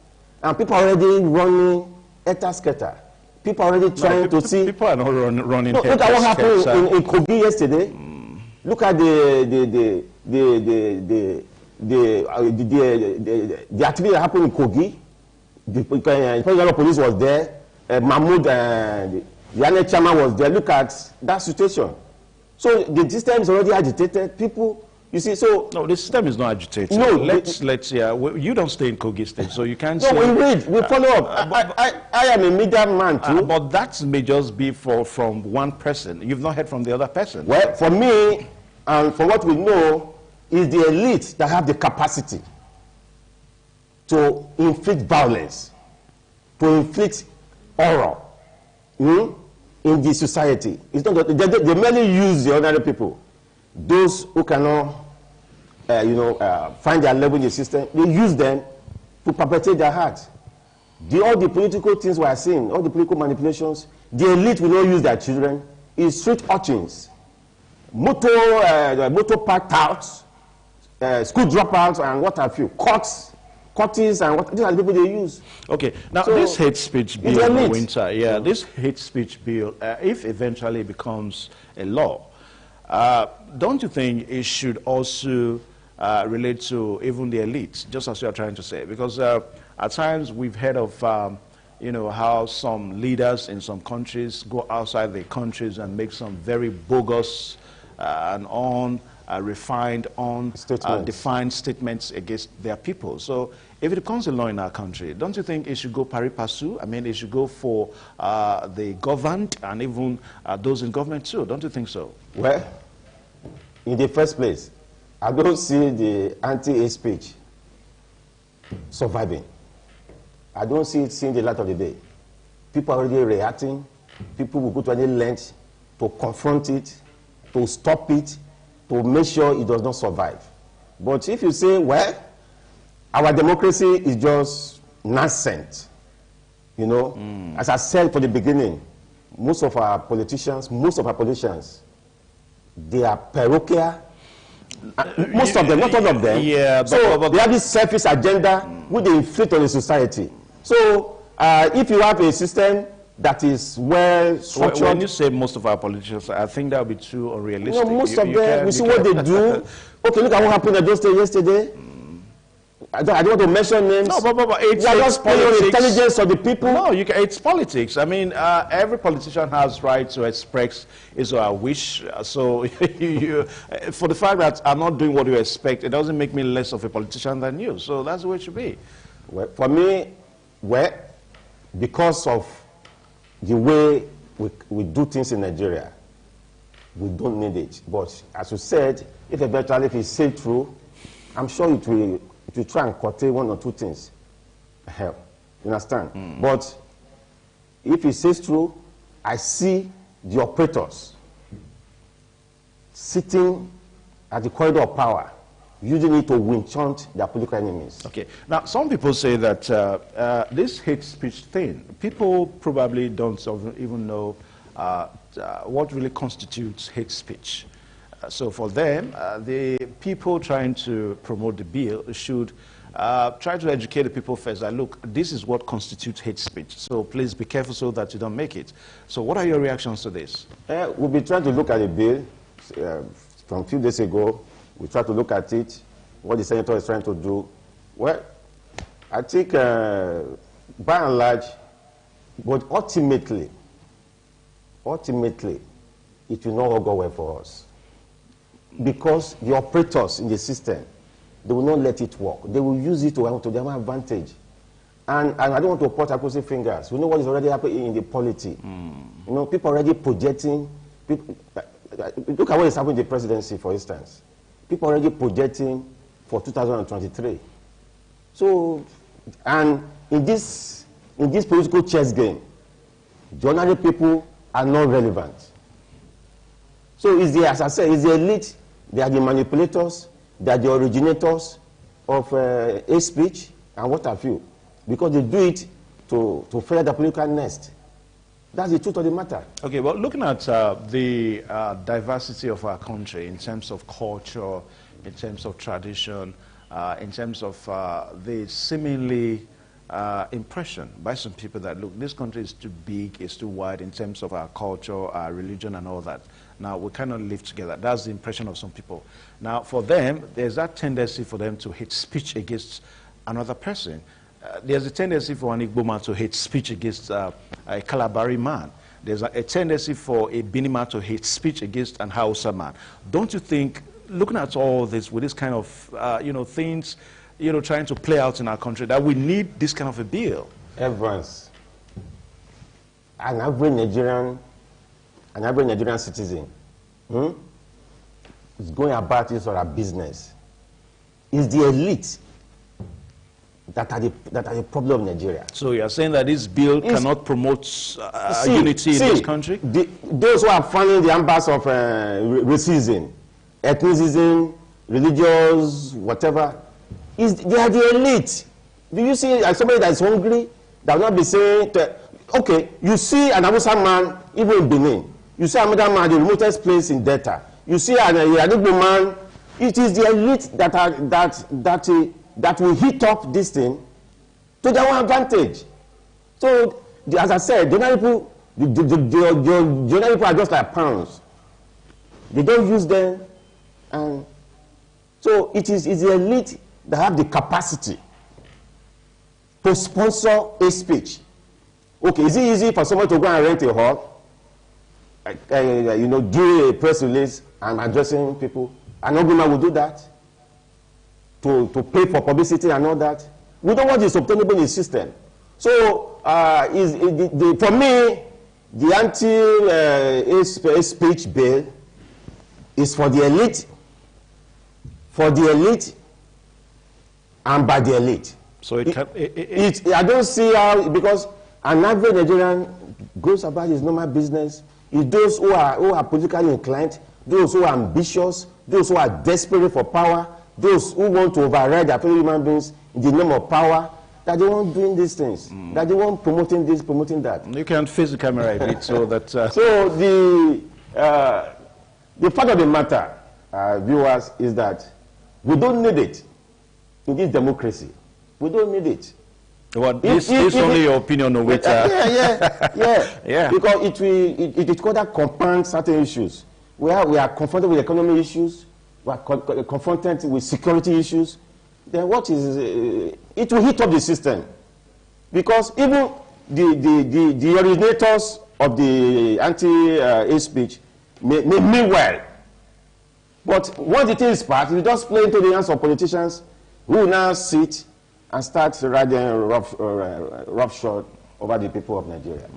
And people are already running etasketa. People are already trying to see. People are not running. Look at what happened in Kogi yesterday. Look at the activity that happened in Kogi. The police was there. Mahmoud, the Yane Chama was there. Look at that situation. So the system is already agitated. People, you see, so... No, the system is not agitated. No. Let's you don't stay in Kogi State, so you can't say... No, we read, we follow up. I am a media man too. But that may just be from one person. You've not heard from the other person. Well, for me, and for what we know, is the elite that have the capacity to inflict violence, to inflict horror in the society. It's not that they merely use the ordinary people. Those who cannot, find their level in the system, they use them to perpetrate their heart. All the political things we are seeing, all the political manipulations, the elite will not use their children. It's street urchins. motor park touts, school dropouts, and what have you, courts, and what, these are the people they use. Okay, now So, this hate speech bill, elite. Winter, this hate speech bill, if eventually becomes a law, don't you think it should also relate to even the elite, just as you are trying to say? Because at times we've heard of, you know, how some leaders in some countries go outside their countries and make some very bogus and refined, defined statements against their people. So if it becomes a law in our country, don't you think it should go pari passu? I mean, it should go for the governed and even those in government too. Don't you think so? Well, in the first place, I don't see the anti-hate speech surviving. I don't see it seeing the light of the day. People are already reacting. People will go to any length to confront it, to stop it, to make sure it does not survive. But if you say, well, our democracy is just nascent, you know, as I said from the beginning, most of our politicians, they are parochial. Most of them, not all of them. Yeah, but they have this selfish agenda which they inflict on the society. So if you have a system that is well structured. When you say most of our politicians, I think that would be too unrealistic. No, most of them, we see what they do. Okay, look at what happened at those days yesterday. I don't want to mention names. No, but it's just politics. Intelligence of the people. No, it's politics. I mean, every politician has right to express his or her wish. So, for the fact that I'm not doing what you expect, it doesn't make me less of a politician than you. So that's the way it should be. Well, for me, because of the way we do things in Nigeria, we don't need it. But as you said, if it's said through, I'm sure it will try and curtail one or two things. Help. You understand? But if it says true, I see the operators sitting at the corridor of power, using it to winch-hunt their political enemies. Okay. Now, some people say that this hate speech thing, people probably don't even know what really constitutes hate speech. So for them, the people trying to promote the bill should try to educate the people first. That, look, this is what constitutes hate speech. So please be careful so that you don't make it. So what are your reactions to this? We'll be trying to look at the bill. From a few days ago, we tried to look at it, what the senator is trying to do. Well, I think by and large, but ultimately, it will not all go well for us. Because the operators in the system, they will not let it work. They will use it to their advantage. And I don't want to point across fingers. We know what is already happening in the polity. You know, people already projecting. Look at what is happening in the presidency, for instance. People already projecting for 2023. So, and in this political chess game, the ordinary people are not relevant. So, as I said, it's the elite. They are the manipulators, they are the originators of hate speech and what have you, because they do it to further the political nest. That's the truth of the matter. Okay, well, looking at the diversity of our country in terms of culture, in terms of tradition, in terms of the seemingly impression by some people that, look, this country is too big, it's too wide in terms of our culture, our religion and all that. Now, we cannot live together. That's the impression of some people. Now, for them, there's that tendency for them to hate speech against another person. There's a tendency for an Igbo man to hate speech against a Kalabari man. There's a tendency for a Bini man to hate speech against an Hausa man. Don't you think, looking at all this, with this kind of, things, trying to play out in our country, that we need this kind of a bill? Evans, an average Nigerian citizen is going about his or her business. It's the elite that are the problem of Nigeria. So you are saying that this bill cannot promote unity in this country? Those who are funding the ambassador of racism, ethnicism, religious, whatever, they are the elite. Do you see somebody that is hungry that will not be saying, okay, you see an Hausa man, even in Benin, you see another man, the remotest place in Delta, you see an Igbo man, it is the elite that will hit up this thing to their own advantage. So, as I said, the ordinary people are just like pounds. They don't use them, and so it's the elite that have the capacity to sponsor a speech. Okay, is it easy for someone to go and rent a hall, do a press release and addressing people? An Oguma will do that to pay for publicity and all that. We don't want this obtainable in the system. So, for me, the anti-speech bill is for the elite, and by the elite. So it can. I don't see how, because an average Nigerian goes about his normal business. It's those who are politically inclined, those who are ambitious, those who are desperate for power, those who want to override their fellow human beings in the name of power, that they want doing these things, that they want promoting this, promoting that. You can face the camera a bit so that. So the fact of the matter, viewers, is that we don't need it in this democracy. We don't need it. Well, this is only your opinion on which. Yeah. Because it could compound certain issues. We are confronted with economic issues. We are confronted with security issues. Then what is it will hit up the system, because even the originators of the anti-hate speech may mean well, but once the thing is passed, we just play into the hands of politicians who will now sit and start riding roughshod over the people of Nigeria.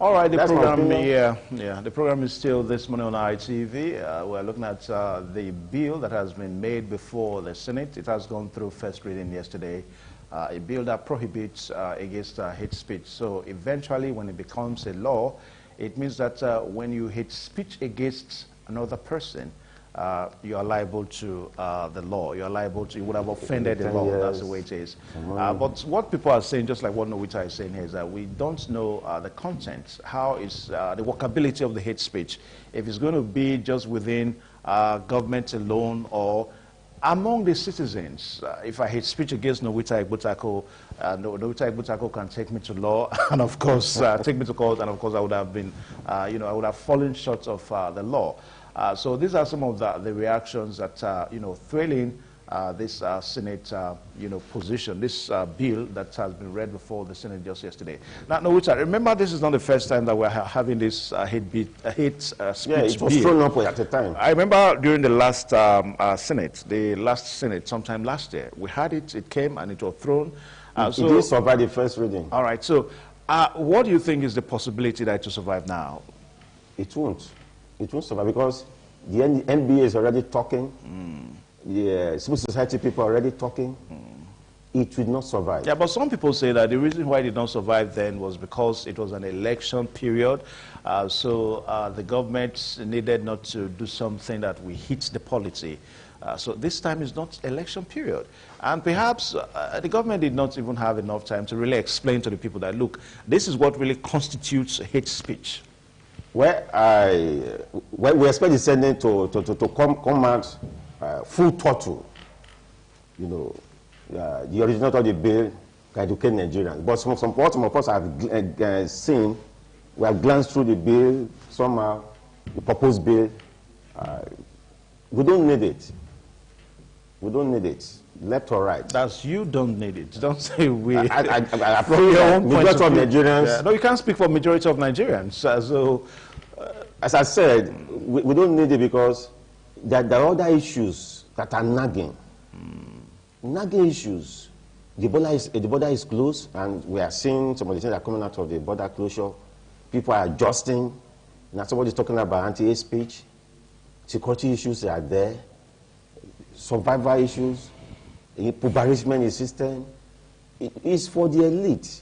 All right, the program is still this morning on ITV. We're looking at the bill that has been made before the Senate. It has gone through first reading yesterday. A bill that prohibits against hate speech. So eventually, when it becomes a law, it means that when you hate speech against another person, you are liable to the law. You are liable to, you would have offended the law. That's the way it is. But what people are saying, just like what Nowita is saying here, is that we don't know the content. How is the workability of the hate speech? If it's going to be just within government alone or among the citizens. If I hate speech against Nowita Igbutako, Nowita Igbutako can take me to law and of course take me to court, and of course I would have been, I would have fallen short of the law. So these are some of the reactions that, thrilling this Senate, position, this bill that has been read before the Senate just yesterday. Now, Nowita, remember this is not the first time that we're having this hate speech bill. Yeah, it was thrown up at the time. I remember during the last Senate, sometime last year, we had it, it came and it was thrown. It did survive the first reading. All right, so what do you think is the possibility that it will survive now? It won't. It won't survive because the NBA is already talking. The civil society people are already talking. It will not survive. Yeah, but some people say that the reason why it did not survive then was because it was an election period. So the government needed not to do something that will hit the polity. So this time is not election period. And perhaps the government did not even have enough time to really explain to the people that, look, this is what really constitutes hate speech. Well, we expect the Senate to come out full throttle. The original of the bill can educate Nigerians. But some of us have seen, we have glanced through the bill, somehow, the proposed bill. We don't need it. We don't need it. Left or right. That's you don't need it. Don't say we. I from your own majority of Nigerians. Yeah. No, you can't speak for majority of Nigerians. As I said, we don't need it because there are other issues that are nagging. Nagging issues. The border is closed, and we are seeing some of the things that are coming out of the border closure. People are adjusting. Now somebody's talking about anti-hate speech. Security issues are there. Survival issues. Impoverishment in the system. It is for the elite.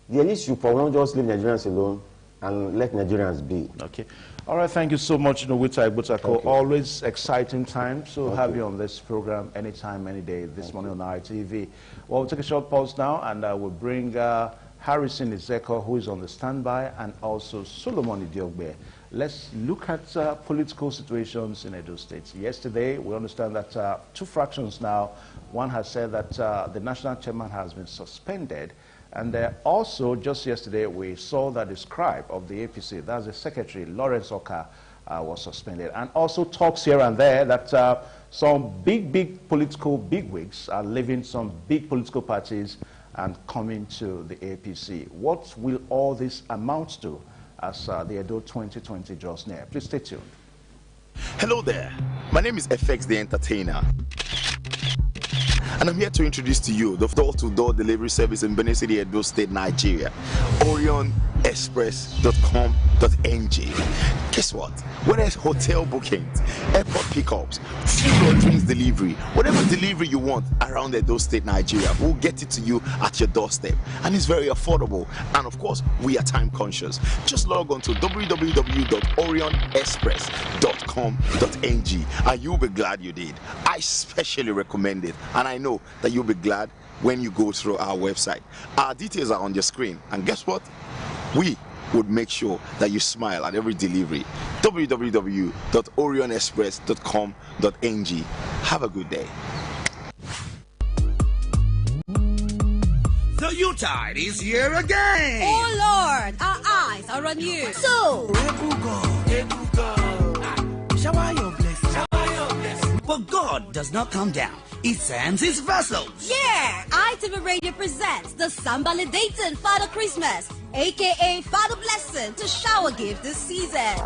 The elite should for one just leave Nigerians alone and let Nigerians be. Okay. All right, thank you so much, Nowita Igbutako. Always exciting time. So have you on this program anytime, any day, this morning on ITV. Well, we'll take a short pause now, and we'll bring Harrison Ezeko, who is on the standby, and also Solomon Idiogbe. Let's look at political situations in Edo State. Yesterday, we understand that two fractions now, one has said that the national chairman has been suspended. And also, just yesterday, we saw that the scribe of the APC, that's the secretary, Lawrence Oka, was suspended. And also talks here and there that some big political bigwigs are leaving some big political parties and coming to the APC. What will all this amount to as the Edo 2020 draws near? Please stay tuned. Hello there. My name is FX the Entertainer. And I'm here to introduce to you the door-to-door delivery service in Benin City, Edo State, Nigeria. OrionExpress.com.ng. Guess what? Whether it's hotel bookings, airport pickups, food or drinks delivery, whatever delivery you want around Edo State, Nigeria, we'll get it to you at your doorstep. And it's very affordable. And of course, we are time conscious. Just log on to www.orionexpress.com.ng and you'll be glad you did. I especially recommend it. And I know that you'll be glad when you go through our website. Our details are on your screen. And guess what? We would make sure that you smile at every delivery. www.orionexpress.com.ng. Have a good day. The Yuletide is here again. Oh Lord, our eyes are on you. So, shower your blessings. But God does not come down. He sends his vessels. Yeah, ITV Radio presents the Sambalidating Father Christmas, aka Father Blessing, to shower gift this season.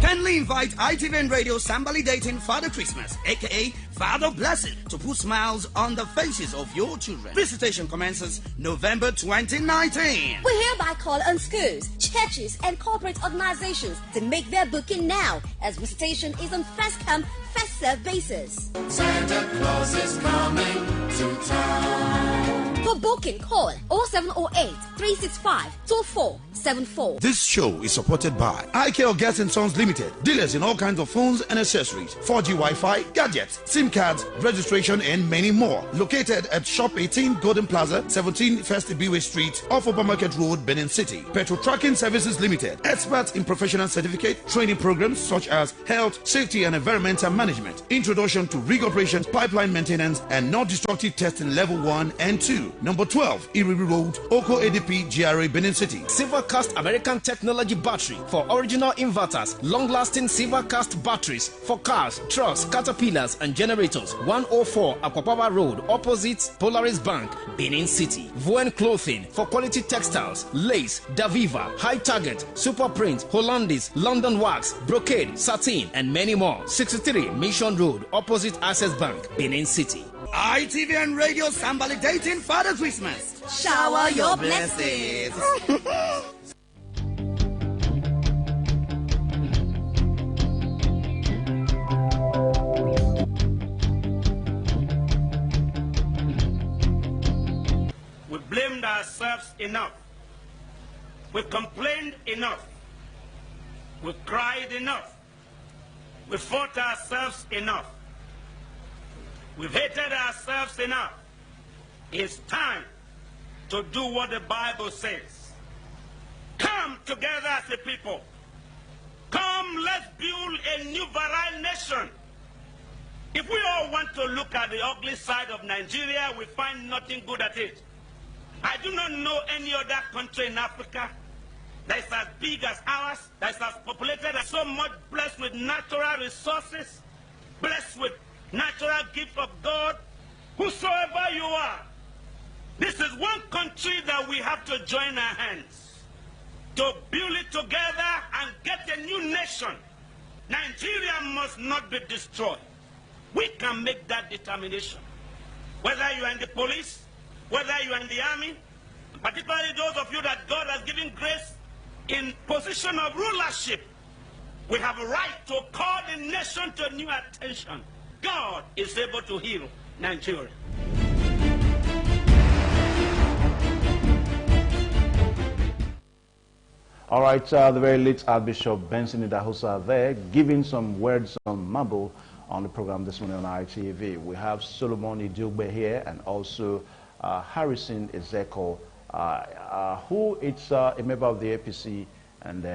Kindly invite ITV and Radio Sambalidating Father Christmas, aka Father Blessing, to put smiles on the faces of your children. Visitation commences November 2019. We hereby call on schools, churches, and corporate organizations to make their booking now, as visitation is on first come, first served basis. Santa Claus is coming to town. For booking, call 0708 365 2474. This show is supported by IKO Gas and Sons Limited, dealers in all kinds of phones and accessories, 4G Wi-Fi, gadgets, SIM cards, registration, and many more. Located at Shop 18 Golden Plaza, 17 First Ibiwe Street, off Uppermarket Road, Benin City. Petro Tracking Services Limited, experts in professional certificate training programs such as health, safety, and environmental management, introduction to rig operations, pipeline maintenance, and non-destructive testing level 1 and 2. Number 12, Iriri Road, Oko ADP, GRA, Benin City. Silvercast American Technology Battery for original inverters, long-lasting Silvercast batteries for cars, trucks, caterpillars, and generators. 104 Akwapawa Road, opposite Polaris Bank, Benin City. Vuen Clothing for quality textiles, lace, Daviva, High Target, Super Print, Hollandis, London Wax, Brocade, Satin, and many more. 63 Mission Road, opposite Access Bank, Benin City. ITV and Radio Sambalidating Father Christmas. Shower your blessings. We blamed ourselves enough. We complained enough. We cried enough. We fought ourselves enough. We've hated ourselves enough. It's time to do what the Bible says. Come together as a people. Come, let's build a new virile nation. If we all want to look at the ugly side of Nigeria, we find nothing good at it. I do not know any other country in Africa that is as big as ours, that is as populated, and so much blessed with natural resources, blessed with natural gift of God, whosoever you are. This is one country that we have to join our hands to build it together and get a new nation. Nigeria must not be destroyed. We can make that determination. Whether you are in the police, whether you are in the army, particularly those of you that God has given grace in position of rulership, we have a right to call the nation to new attention. God is able to heal Nigeria. All right, the very late Archbishop Benson Idahosa there, giving some words on Mabo on the program this morning on ITV. We have Solomon Idugbe here and also Harrison Ezeko, who is a member of the APC and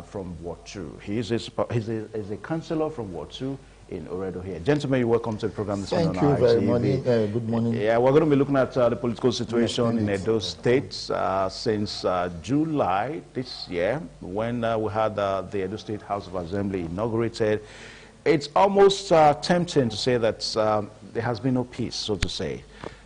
from Ward 2. He's a councillor from Ward 2 in Oredo here. Gentlemen, you're welcome to the program this morning on ITV. Thank you very much. Good morning. Yeah, we're going to be looking at the political situation in Edo State since July this year, when we had the Edo State House of Assembly inaugurated. It's almost tempting to say that there has been no peace, so to say,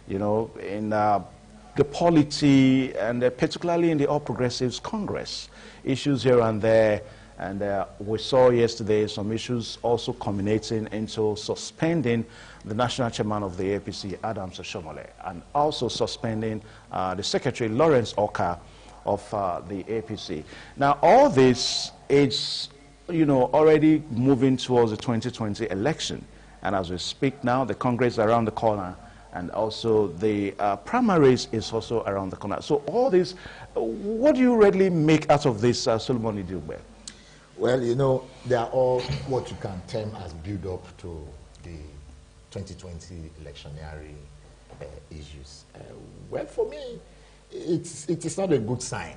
you know, in the polity and particularly in the All Progressives Congress. Issues here and there, and we saw yesterday some issues also culminating into suspending the national chairman of the APC, Adams Oshomole, and also suspending the secretary, Lawrence Oka, of the APC. Now, all this is, you know, already moving towards the 2020 election. And as we speak now, the Congress is around the corner, and also the primaries is also around the corner. So all this, what do you really make out of this, Solomon Idugbe? Well, you know, they are all what you can term as build-up to the 2020 electionary issues. Well, for me, it is not a good sign.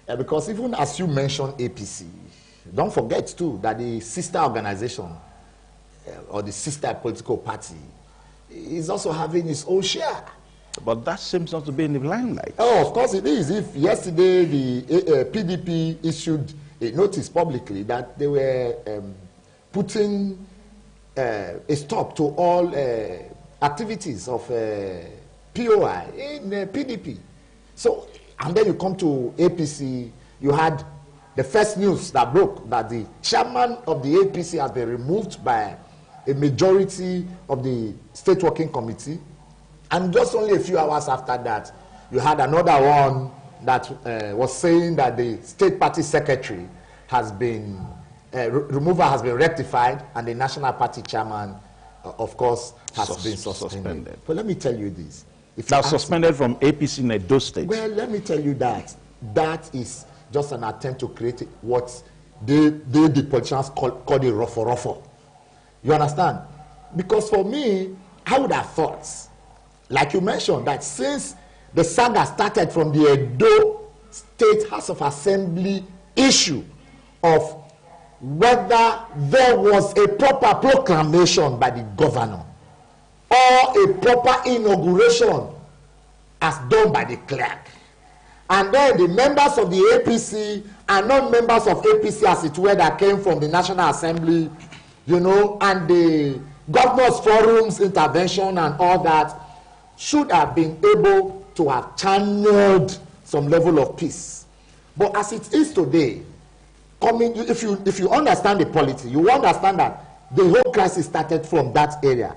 Because even as you mentioned APC, don't forget too that the sister organization or the sister political party is also having its own share. But that seems not to be in the limelight. Oh, of course it is. If yesterday the PDP issued a notice publicly that they were putting a stop to all activities of POI in PDP. So, and then you come to APC, you had the first news that broke that the chairman of the APC has been removed by a majority of the state working committee, and just only a few hours after that, you had another one that was saying that the state party secretary has been removal has been rectified, and the national party chairman, of course, has been suspended. But let me tell you this: if now suspended from APC in Edo State. Well, let me tell you that is just an attempt to create what the politicians call the ruffle. You understand? Because for me, I would have thought, like you mentioned, that since the saga started from the Edo State House of Assembly issue of whether there was a proper proclamation by the governor or a proper inauguration as done by the clerk, and then the members of the APC and non-members of APC, as it were, that came from the National Assembly, you know, and the governors' forums intervention and all that, should have been able to have channeled some level of peace. But as it is today, if you understand the polity, you understand that the whole crisis started from that area,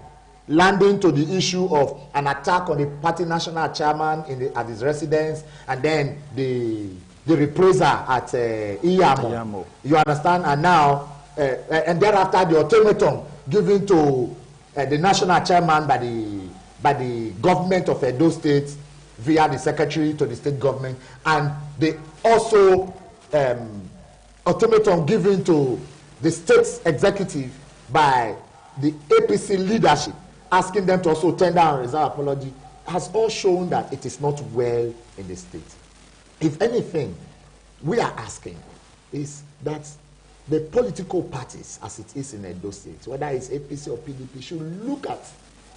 landing to the issue of an attack on the party national chairman at his residence, and then the reprisal at Iyamo. You understand? And now, and thereafter the ultimatum given to the national chairman by the government of Edo State via the secretary to the state government, and the also ultimatum given to the state's executive by the APC leadership, asking them to also tender and reserve apology, has all shown that it is not well in the state. If anything, we are asking is that the political parties, as it is in Edo State, whether it's APC or PDP, should look at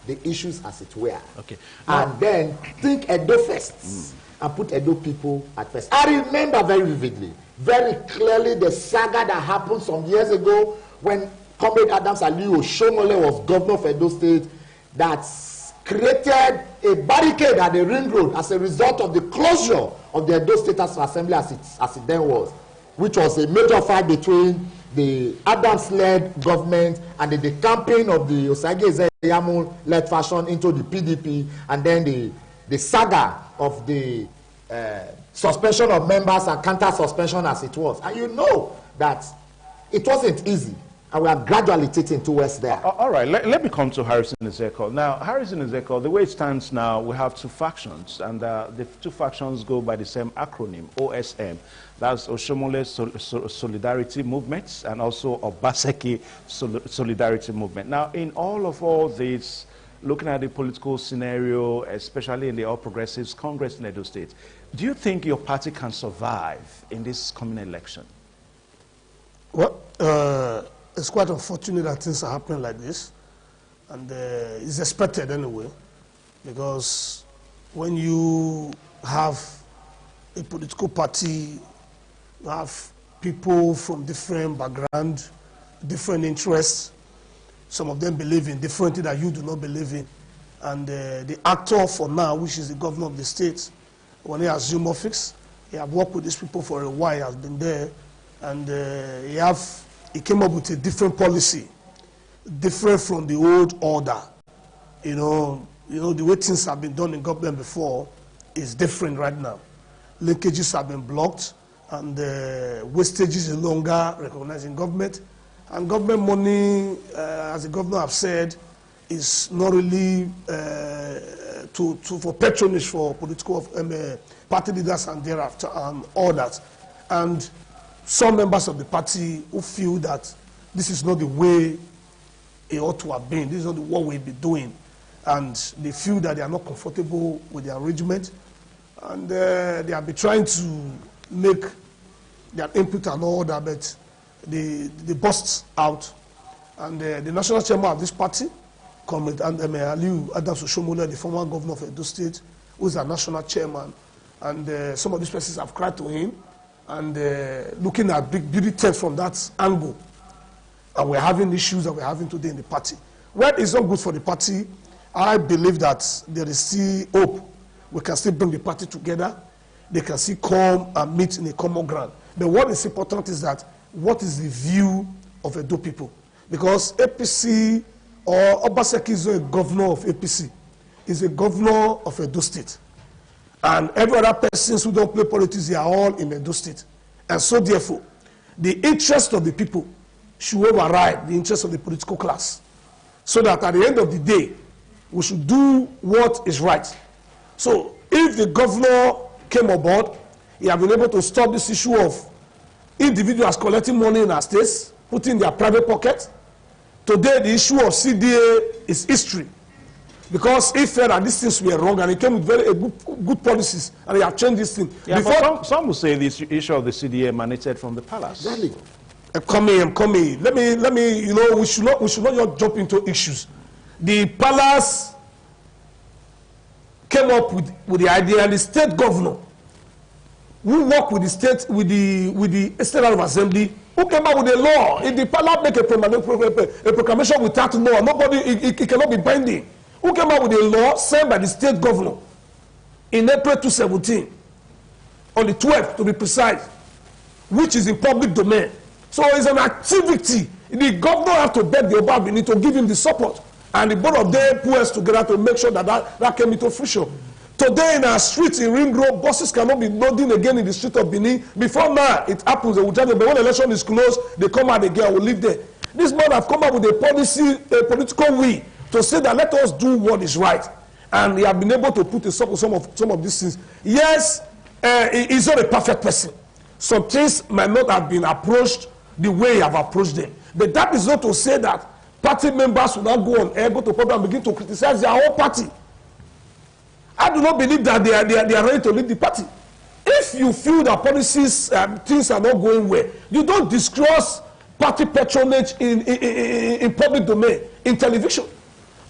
the issues as it were, and then think Edo first, and put Edo people at first. I remember very vividly, very clearly, the saga that happened some years ago when Comrade Adams Aliyu Oshomole was governor of Edo State, that created a barricade at the ring road as a result of the closure of the Edo State House of Assembly as it then was, which was a major fight between the Adams-led government and the decamping of the Osage Ezeyamu-led faction into the PDP, and then the saga of the suspension of members and counter-suspension as it was. And you know that it wasn't easy And we are gradually taking towards there. All right, let me come to Harrison Ezeko. Now, Harrison Ezeko, the way it stands now, we have two factions, and the two factions go by the same acronym, OSM. That's Oshomole Solidarity Movement and also Obaseki Solidarity Movement. Now, in all this, looking at the political scenario, especially in the All Progressives Congress in Edo State, do you think your party can survive in this coming election? Well, it's quite unfortunate that things are happening like this, and it's expected anyway, because when you have a political party, you have people from different backgrounds, different interests. Some of them believe in different things that you do not believe in. And the actor for now, which is the governor of the state, when he assumed office, he have worked with these people for a while, he has been there, and he came up with a different policy, different from the old order. You know, the way things have been done in government before is different right now. Linkages have been blocked, and wastages is no longer recognized in government. And government money, as the governor have said, is not really for patronage for political party leaders and thereafter and all that. And some members of the party who feel that this is not the way it ought to have been, this is not what we'll be doing, and they feel that they are not comfortable with the arrangement, and they have been trying to make their input and all that, but they bust out. And the national chairman of this party, Comrade Aliu Adams Oshomole, the former governor of Edo State, who is a national chairman, and some of these persons have cried to him, and looking at big beauty tents from that angle. And we're having issues that we're having today in the party. Well, it's not good for the party. I believe that there is still hope. We can still bring the party together. They can still come and meet in a common ground. But what is important is that what is the view of Edo people? Because APC or Obaseki is not a governor of APC. He's a governor of Edo State. And every other persons who don't play politics, they are all in Edo State. And so therefore, the interest of the people should override the interest of the political class. So that at the end of the day, we should do what is right. So if the governor came aboard, he has been able to stop this issue of individuals collecting money in our states, putting in their private pocket. Today, the issue of CDA is history. Because he felt that these things were wrong, and he came with very good policies, and he have changed this thing. Yeah, but some will say this issue of the CDA emanated from the palace. Exactly. Come here. Let me. You know, we should not just jump into issues. The palace came up with the idea, and the state governor, who worked with the state with the state House of Assembly, who came up with a law. If the palace make a proclamation without law, nobody it cannot be binding. Who came up with a law signed by the state governor in April 2017, on the 12th to be precise, which is in public domain. So it's an activity. The governor has to beg the Oba Benin to give him the support, and the both of them put us together to make sure that came into fruition. Today in our streets in Ring Road, buses cannot be loading again in the street of Benin. Before now, it happens, they will tell them, but when the election is closed, they come out again, will live there. This man have come up with a policy, a political will, to say that let us do what is right. And he have been able to put a stop to some of these things. Yes, he is not a perfect person. Some things might not have been approached the way he have approached them. But that is not to say that party members will not go on air, go to public and begin to criticize their own party. I do not believe that they are ready to lead the party. If you feel that policies, things are not going well, you don't disclose party patronage in public domain, in television.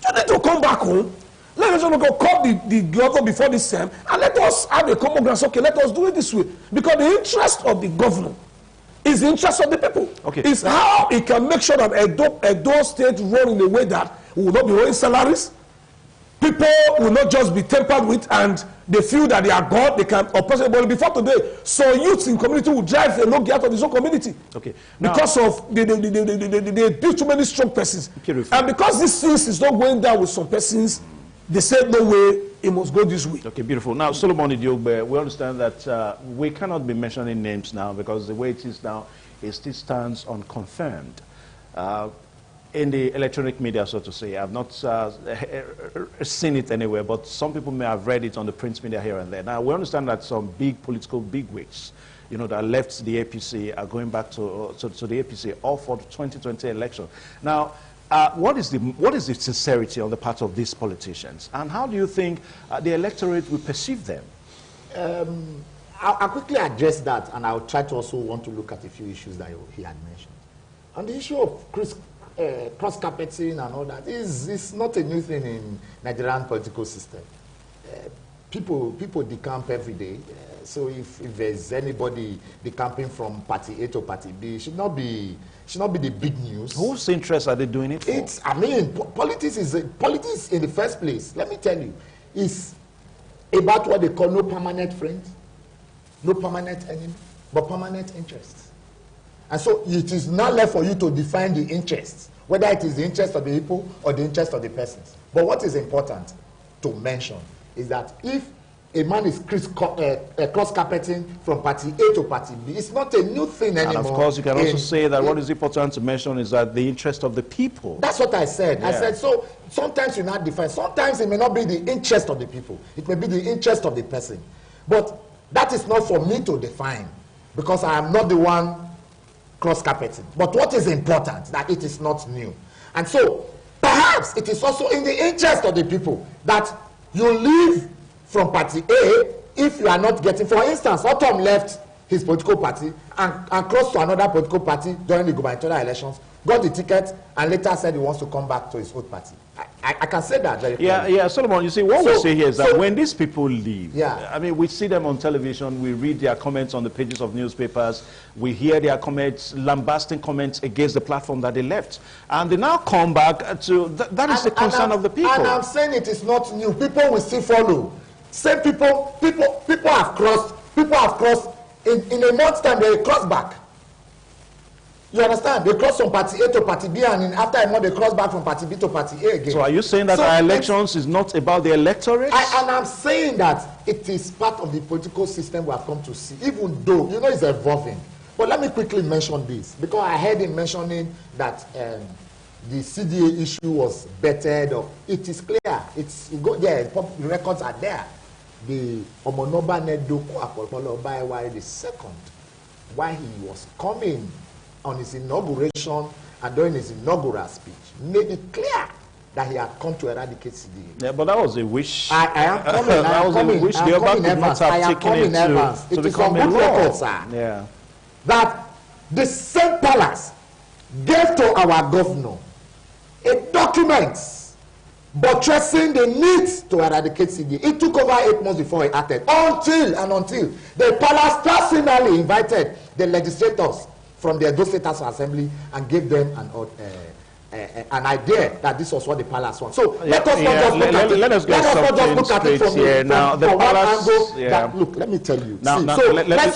You need to come back home. Let us go call the governor before this time, and let us have a common ground. Okay, let us do it this way. Because the interest of the governor is the interest of the people. Okay. It's how it can make sure that Edo State run in a way that we will not be owing salaries. People will not just be tampered with, and they feel that they are God, they can oppress everybody. Before today, so youths in community will drive a log out of his own community. Okay. Now, because of they build too many strong persons. And because this things is not going down with some persons, they said no way, it must go this way. Okay, beautiful. Now, Solomon Idiogbe, we understand that we cannot be mentioning names now because the way it is now, it still stands unconfirmed. in the electronic media, so to say. I've not seen it anywhere, but some people may have read it on the print media here and there. Now, we understand that some big political bigwigs, you know, that left the APC are going back to the APC, all for the 2020 election. Now, what is the sincerity on the part of these politicians, and how do you think the electorate will perceive them? I'll quickly address that, and I'll try to also want to look at a few issues that he had mentioned. On the issue of cross-carpeting and all that, is not a new thing in Nigerian political system. People decamp every day. So if there's anybody decamping from party A to party B, it should not be the big news. Whose interest are they doing it for? I mean, politics in the first place, let me tell you, is about what they call no permanent friend, no permanent enemy, but permanent interest. And so it is not left for you to define the interest, whether it is the interest of the people or the interest of the persons. But what is important to mention is that if a man is cross-carpeting from party A to party B, it's not a new thing anymore. And of course, you can also say that what is important to mention is that the interest of the people. That's what I said. Yeah. I said, so sometimes you not define. Sometimes it may not be the interest of the people. It may be the interest of the person. But that is not for me to define, because I am not the one cross-carpeting. But what is important, that it is not new. And so, perhaps it is also in the interest of the people that you leave from party A if you are not getting, for instance, Otom left his political party and crossed to another political party during the gubernatorial elections, got the ticket, and later said he wants to come back to his old party. I can say that very clearly. Yeah, Solomon, you see, what we say here is that when these people leave, I mean, we see them on television, we read their comments on the pages of newspapers, we hear their comments, lambasting comments against the platform that they left. And they now come back to, that is the concern of the people. And I'm saying it is not new. People will still follow. Same people have crossed, in a month's time they cross back. You understand? They cross from party A to party B, and after a month they cross back from party B to party A again. So are you saying that our elections is not about the electorate? And I'm saying that it is part of the political system we have come to see, even though, you know, it's evolving. But let me quickly mention this, because I heard him mentioning that the CDA issue was bettered. It is clear. The records are there. The Omonoba Nedoku Apollo Obaewa the second, while he was coming on his inauguration and during his inaugural speech, made it clear that he had come to eradicate CDA. Yeah, but that was a wish. I am coming. That was a wish. The Oba could not have taken it to become a law. Yeah. That the same palace gave to our governor a document buttressing the need to eradicate CDA. It took over 8 months before he acted, until the palace personally invited the legislators from the Edo State House Assembly and gave them an idea that this was what the palace wants. So let us not just look at it. Let us not just look at it from one angle. Look, let me tell you. Let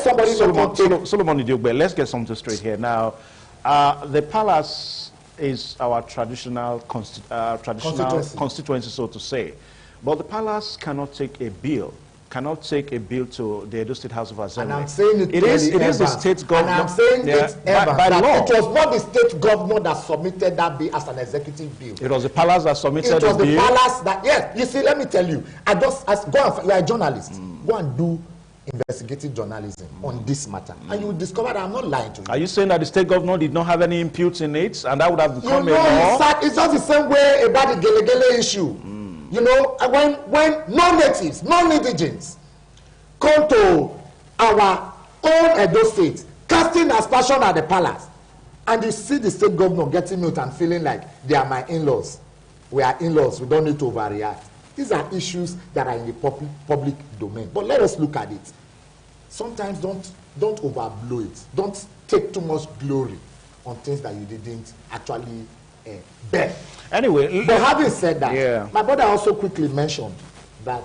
somebody Solomon Idiogbe, let's get something straight here. Now, the palace is our traditional constituency, so to say. But the palace cannot take a bill to the Edo State House of Assembly. And I'm saying it is the state governor. And I'm saying by law. It was not the state governor that submitted that bill as an executive bill. It was the palace that submitted the bill. It was the palace that, yes. You see, let me tell you, you are a journalist. Go and do investigative journalism on this matter, and you will discover that I'm not lying to you. Are you saying that the state governor did not have any input in it, and that would have become a law? It's just the same way about the Gele issue. You know, when non-natives, non-indigents come to our own Edo State, casting aspersion at the palace, and you see the state governor getting mute and feeling like they are my in-laws. We are in-laws, we don't need to overreact. These are issues that are in the public domain. But let us look at it. Sometimes don't overblow it. Don't take too much glory on things that you didn't actually bear. Anyway, but having said that, my brother also quickly mentioned that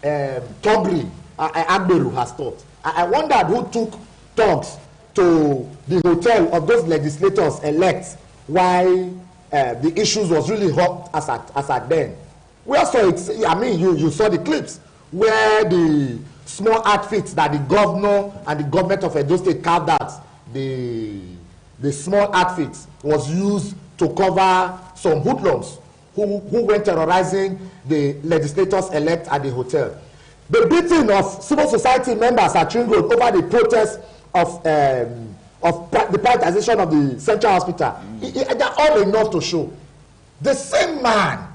Togri Agberu has taught. I wondered who took talks to the hotel of those legislators elect while the issues was really hot as at then. We also, I mean, you saw the clips where the small outfits that the governor and the government of Edo State carved out, the the small outfit was used to cover some hoodlums who went terrorizing the legislators-elect at the hotel. The beating of civil society members at Ring Road over the protest of the privatization of the Central Hospital, they're all enough to show. The same man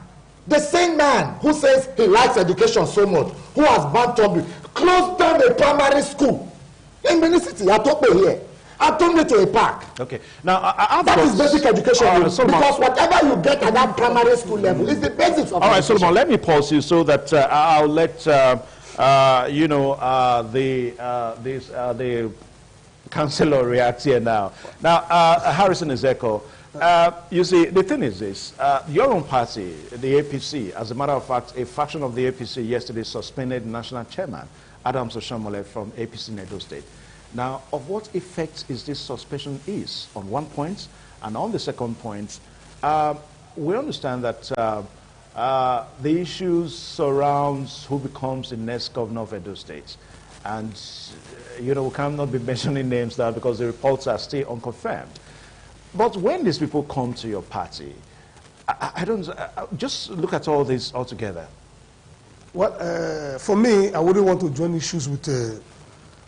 who says he likes education so much, who has banned tumbling, closed down a primary school in Benin City, Atope here. I turned it to a park. Okay. Now, that is basic education. Because whatever you get at that primary school level is the basics of education. All right, Solomon, let me pause you so that I'll let, the councillor react here now. Now, Harrison Ezeko, you see, the thing is this. Your own party, the APC, as a matter of fact, a faction of the APC yesterday suspended national chairman, Adams Oshamole, from APC in Edo State. Now, of what effect is this suspension is on one point, and on the second point, we understand that the issues surrounds who becomes the next governor of Edo State. And, we cannot be mentioning names now because the reports are still unconfirmed. But when these people come to your party, I don't, just look at all this altogether. Well, for me, I wouldn't want to join issues with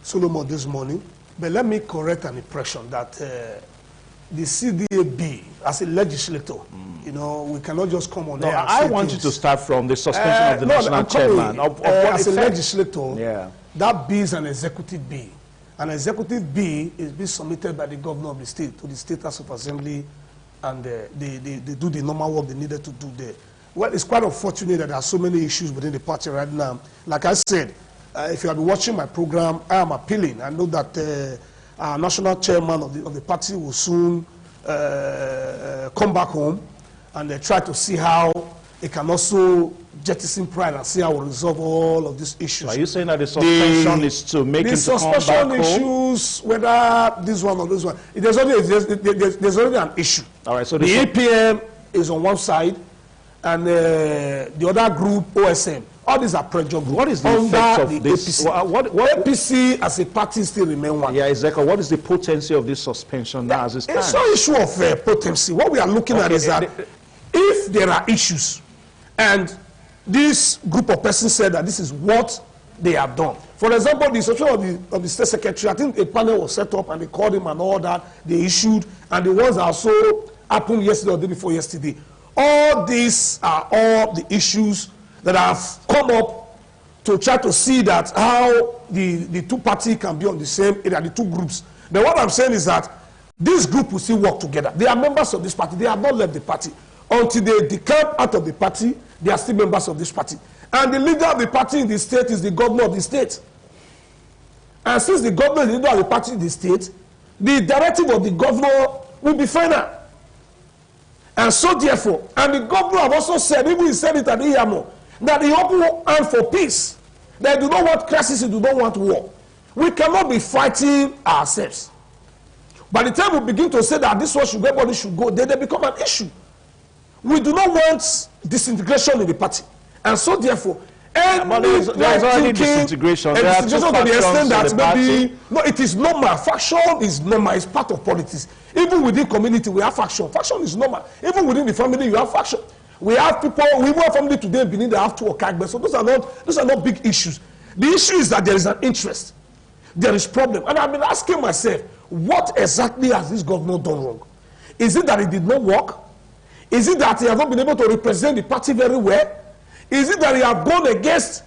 Solomon this morning, but let me correct an impression that the CDAB, as a legislator, we cannot just come on there. I want you to start from the suspension of the national chairman. As a legislator, that B is an executive B. An executive B is being submitted by the governor of the state to the State House of Assembly, and they do the normal work they needed to do there. Well, it's quite unfortunate that there are so many issues within the party right now. Like I said, if you have been watching my program, I am appealing. I know that our national chairman of the party will soon come back home and try to see how it can also jettison pride and see how we resolve all of these issues. Are you saying that the suspension is to make him to come back home? The suspension issues, whether this one or this one, there's already an issue. All right, so the APM is on one side, and the other group, OSM. All these are pressure groups. What is the effect of this? APC as a party still remain one. Yeah, exactly. What is the potency of this suspension now as it stands? It's no issue of potency. What we are looking at is that if there are issues, and this group of persons said that this is what they have done. For example, the situation of the state secretary, I think a panel was set up and they called him and all that, they issued, and the ones that also happened yesterday or the day before yesterday. All these are all the issues that have come up to try to see that how the two parties can be on the same area, the two groups. But what I'm saying is that this group will still work together. They are members of this party. They have not left the party. Until they decamp out of the party, they are still members of this party. And the leader of the party in the state is the governor of the state. And since the governor is the leader of the party in the state, the directive of the governor will be final. And so therefore, and the governor have also said, even he said it at Iyamo, that he open hand for peace. They do not want crisis, they do not want war. We cannot be fighting ourselves. By the time we begin to say that this one should go, everybody should go, then they become an issue. We do not want disintegration in the party. And so therefore, there's already disintegration. There are two to the extent that the maybe, no, it is normal. Faction is normal. It's part of politics. Even within community, we have faction. Faction is normal. Even within the family, you have faction. We have people, we have family today in Benin, they have two okagbe. So those are not big issues. The issue is that there is an interest. There is problem. And I've been asking myself, what exactly has this governor done wrong? Is it that it did not work? Is it that he has not been able to represent the party very well? Is it that he has gone against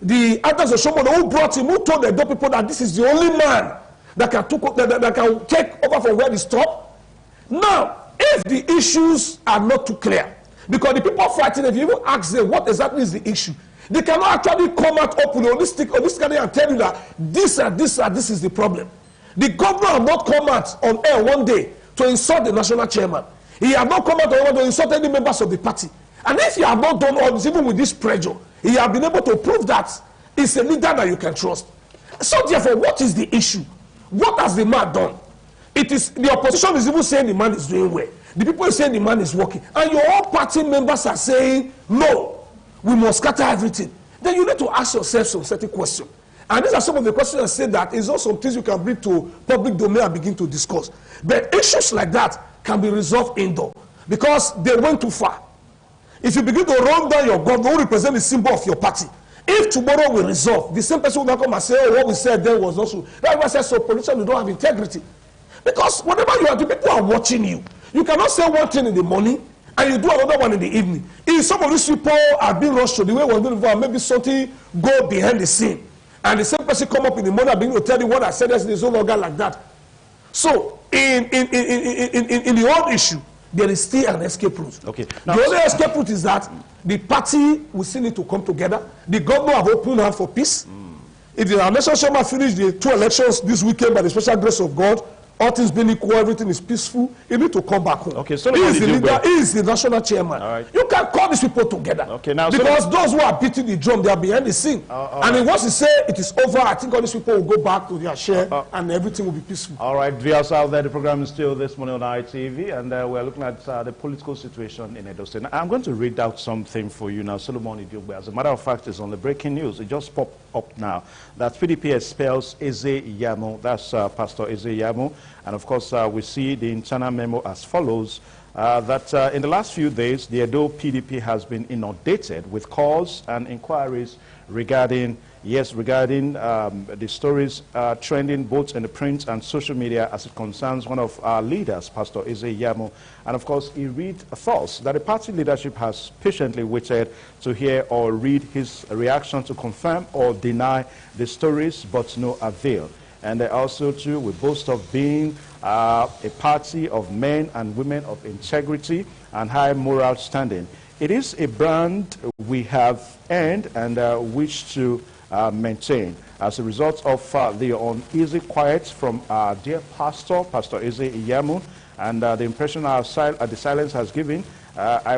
the others of someone who brought him, who told the Edo people that this is the only man that can take over from where he stopped? Now, if the issues are not too clear, because the people fighting, if you even ask them what exactly is the issue, they cannot actually come out openly holistically and tell you that this is the problem. The governor have not come out on air one day to insult the national chairman. He have not come out on air to insult any members of the party. And if you have not done all this, even with this pressure, he have been able to prove that it's a leader that you can trust. So therefore, what is the issue? What has the man done? It is the opposition is even saying the man is doing well. The people are saying the man is working. And your own party members are saying, no, we must scatter everything. Then you need to ask yourself some certain question. And these are some of the questions I said that is also some things you can bring to public domain and begin to discuss. But issues like that can be resolved indoor because they went too far. If you begin to run down your governor who represent the symbol of your party, if tomorrow we resolve, the same person will not come and say, oh, what we said then was not true. That's why I said, so politicians don't have integrity. Because whenever you are doing, people are watching you. You cannot say one thing in the morning and you do another one in the evening. If some of these people are being rushed to the way we're doing before, maybe something go behind the scene. And the same person come up in the morning and begin to tell you what I said yesterday is no longer like that. So in the old issue, there is still an escape route. Okay. The only escape route is that the party will still need to come together. The governor have opened hand for peace. If the election chairman finish the 2 elections this weekend by the special grace of God, all things being equal, everything is peaceful, you need to come back home. Okay, so he is the leader, he is the national chairman. All right. You can call these people together. Okay, now because those who are beating the drum, they are behind the scene. And once you say it is over, I think all these people will go back to their share and everything will be peaceful. All right, viewers out there, the program is still this morning on ITV, and we're looking at the political situation in Edo State. Now, I'm going to read out something for you now. Solomon Idiogbe, as a matter of fact, is on the breaking news. It just popped up now that PDP expels Eze Yamu. That's Pastor Eze Yamu. And of course, we see the internal memo as follows, that in the last few days, the Edo PDP has been inundated with calls and inquiries regarding the stories trending both in the print and social media as it concerns one of our leaders, Pastor Eze Yamu. And of course, he read thoughts that the party leadership has patiently waited to hear or read his reaction to confirm or deny the stories, but no avail. And also, too, we boast of being a party of men and women of integrity and high moral standing. It is a brand we have earned and wish to maintain. As a result of the uneasy quiet from our dear pastor, Pastor Eze Yamu, and the impression the silence has given,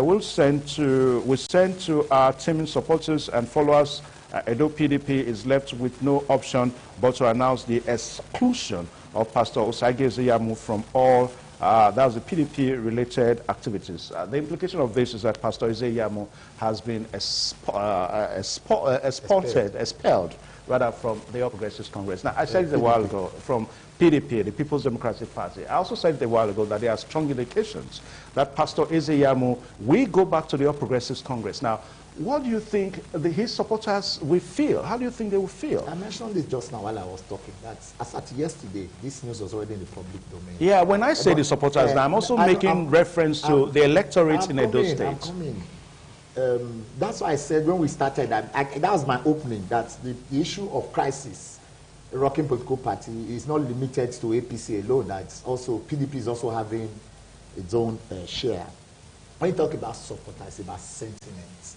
we send to our teaming supporters and followers. Edo PDP is left with no option but to announce the exclusion of Pastor Osage Eze Yamu from all that's the PDP-related activities. The implication of this is that Pastor Eze Yamu has been expelled rather from the All Progressives Congress. Now, I said it a while ago from PDP, the People's Democratic Party. I also said it a while ago that there are strong indications that Pastor Eze Yamu will go back to the All Progressives Congress. Now, what do you think his supporters will feel? How do you think they will feel? I mentioned this just now while I was talking. That as at yesterday, this news was already in the public domain. Yeah, when I say the supporters, now I'm also making reference to the electorate in Edo State. That's why I said when we started, that was my opening, that the issue of crisis, the rocking political party, is not limited to APC alone. That's also, PDP is also having its own share. When you talk about supporters, it's about sentiments.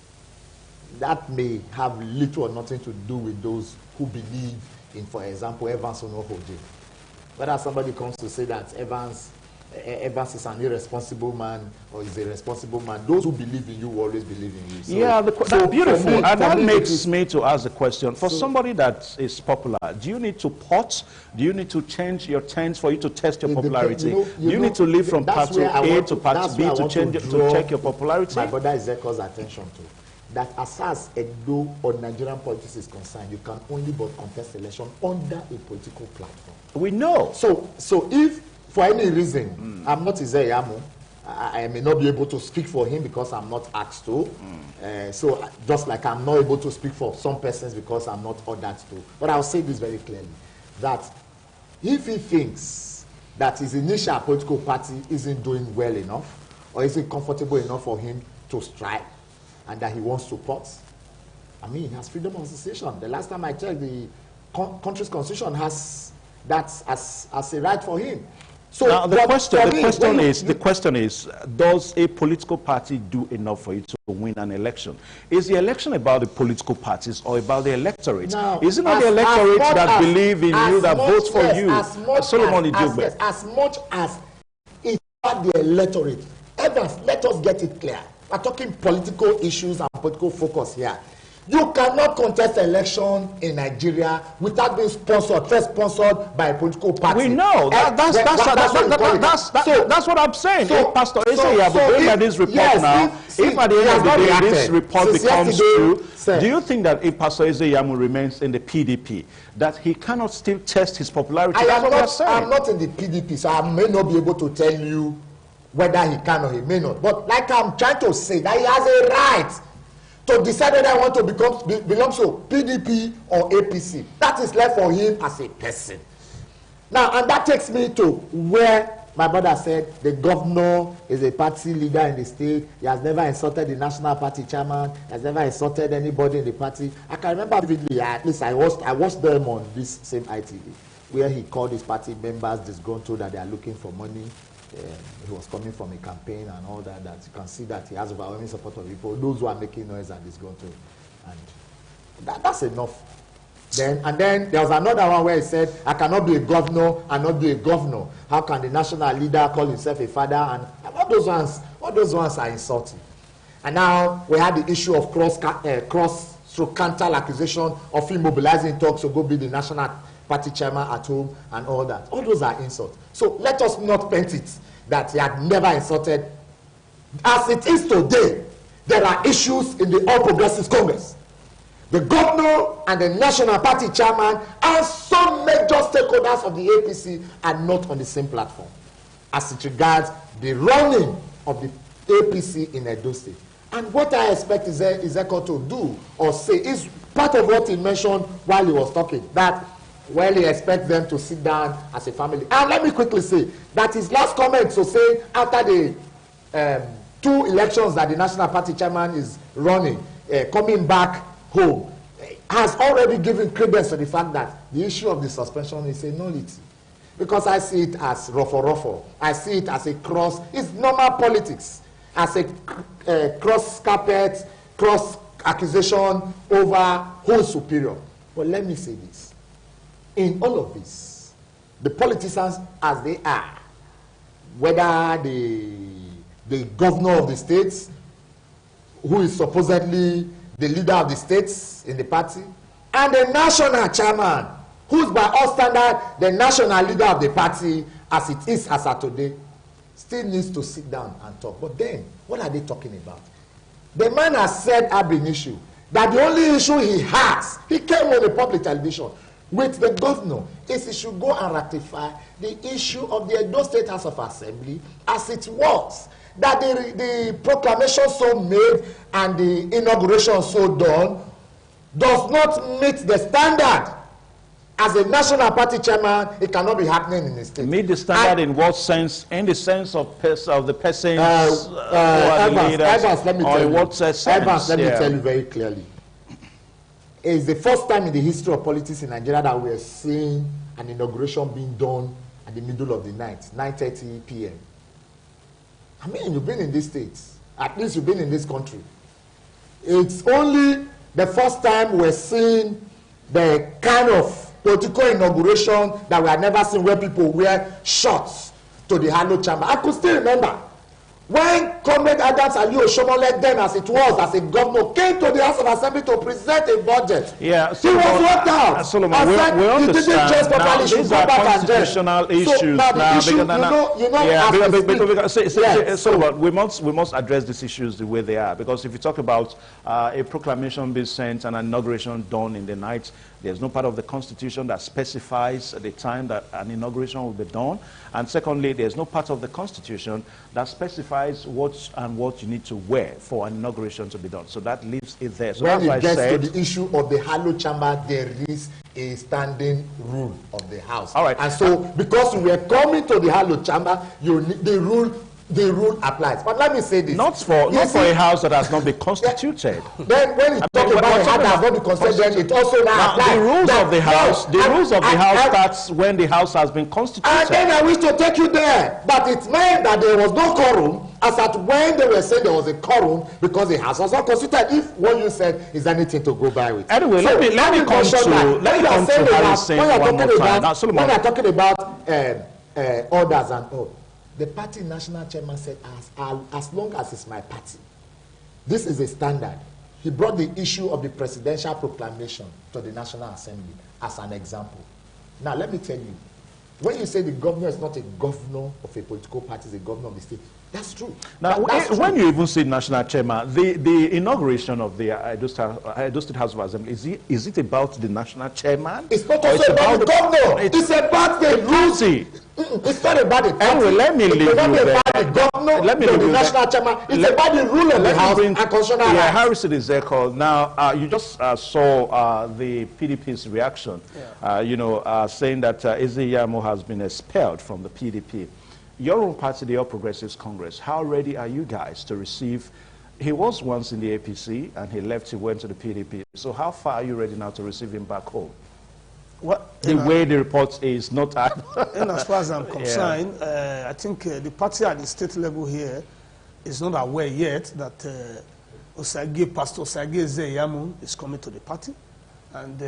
That may have little or nothing to do with those who believe in, for example, Evans Onohoje. Whether somebody comes to say that Evans is an irresponsible man or is a responsible man, those who believe in you will always believe in you. So, yeah, that's beautiful. And that makes me to ask the question, for somebody that is popular, do you need to pot? Do you need to change your terms for you to test your popularity? Do you need to leave from party A to party B to check your popularity? My brother Ezeko's attention to that as far as Edo or Nigerian politics is concerned, you can only but contest election under a political platform. We know. So if for any reason I'm not Eze Yamu, I may not be able to speak for him because I'm not asked to. So just like I'm not able to speak for some persons because I'm not ordered to. But I'll say this very clearly, that if he thinks that his initial political party isn't doing well enough or isn't comfortable enough for him to strike, and that he wants support, I mean, he has freedom of association. The last time I checked, the country's constitution has that as a right for him. So now the question is, does a political party do enough for you to win an election? Is the election about the political parties or about the electorate? Now, is it not the electorate that believe in you, that votes for you? Solomon Idiogbe. As much as it's about the electorate, Evans, let us get it clear. We're talking political issues and political focus here. You cannot contest election in Nigeria without being sponsored, first sponsored by a political party. We know. That's what I'm saying. So, if Pastor Eze going by this report if at the end of the day this report becomes true, do you think that if Pastor Eze remains in the PDP, that he cannot still test his popularity? I'm not in the PDP, so I may not be able to tell you whether he can or he may not. But like I'm trying to say, that he has a right to decide whether I want to belong to PDP or APC. That is left for him as a person. Now, and that takes me to where my brother said the governor is a party leader in the state. He has never insulted the national party chairman. He has never insulted anybody in the party. I can remember vividly, at least I watched them on this same ITV, where he called his party members disgruntled that they are looking for money. He was coming from a campaign and all that, that you can see that he has overwhelming support of people. Those who are making noise are disgruntled. And that's enough. And then there was another one where he said, I cannot be a governor and not be a governor. How can the national leader call himself a father? And all those ones are insulting. And now we had the issue of cross-counter accusation of him mobilizing talks to go be the national party chairman at home and all that. All those are insults. So let us not paint it that he had never insulted. As it is today, there are issues in the All Progressives Congress. The governor and the national party chairman and some major stakeholders of the APC are not on the same platform as it regards the running of the APC in Edo State. And what I expect Ezeko to do or say is part of what he mentioned while he was talking, that well, he expects them to sit down as a family. And let me quickly say that his last comment to say after the 2 elections that the national party chairman is running, coming back home, has already given credence to the fact that the issue of the suspension is a nullity. Because I see it as ruffle. I see it as it's normal politics, as a cross-carpet, cross-accusation over who is superior. But let me say this. In all of this, the politicians as they are, whether the governor of the states, who is supposedly the leader of the states in the party, and the national chairman, who's by all standard the national leader of the party as it is as of today, still needs to sit down and talk. But then, what are they talking about? The man has said ab initio that the only issue he came on the public television with the governor, is he should go and ratify the issue of the Edo State House of Assembly as it was. That the proclamation so made and the inauguration so done does not meet the standard. As a national party chairman, it cannot be happening in the state. Meet the standard in what sense? In the sense of the persons who are the leaders? Evans, let me tell you. What sense? Evans, let me tell you very clearly. It's the first time in the history of politics in Nigeria that we are seeing an inauguration being done at the middle of the night, 9:30 p.m. I mean, you've been in these states. At least you've been in this country. It's only the first time we're seeing the kind of political inauguration that we had never seen, where people wear shorts to the Halo chamber. I could still remember when Comrade Adams Ali Oshomole, then as it was, as a governor, came to the House of Assembly to present a budget. Yeah, he was worked out. Solomon, we understand. Now, these are constitutional issues. Solomon, we must address these issues the way they are. Because if you talk about a proclamation being sent and an inauguration done in the night, there's no part of the Constitution that specifies the time that an inauguration will be done. And secondly, there's no part of the Constitution that specifies what you need to wear for an inauguration to be done. So that leaves it there. So when it gets to the issue of the Halo chamber, there is a standing rule of the House. All right. And so because we are coming to the Halo chamber, the rule applies. But let me say this. Not for a house that has not been constituted. Then when you talk about a house that has not been constituted, it also now applies. The rules of the house, starts when the house has been constituted. And then I wish to take you there. But it meant that there was no quorum, as at when they were saying there was a quorum, because the house was not constituted. If what you said is anything to go by with. Anyway, so let me come to Harrison one more time. When you're talking about orders and all, the party national chairman said, as long as it's my party, this is a standard. He brought the issue of the presidential proclamation to the National Assembly as an example. Now, let me tell you, when you say the governor is not a governor of a political party, it's a governor of the state, that's true. Now, That's true. when you even say national chairman, the inauguration of the Edo State House of Assembly, is it about the national chairman? It's not also about the governor. It's about the party. It's not about the party. Anyway, let me leave you there. It's not about the governor, the national chairman. It's about the rule of the house and constitutional rights. Harrison Ezekiel. Now, you just saw the PDP's reaction, saying that Eze Yamo has been expelled from the PDP. Your own party, the All Progressives Congress, how ready are you guys to receive? He was once in the APC and he left, he went to the PDP. So how far are you ready now to receive him back home? The way the report is not... And as far as I'm concerned, I think the party at the state level here is not aware yet that Pastor Osage Eze Yamu is coming to the party. And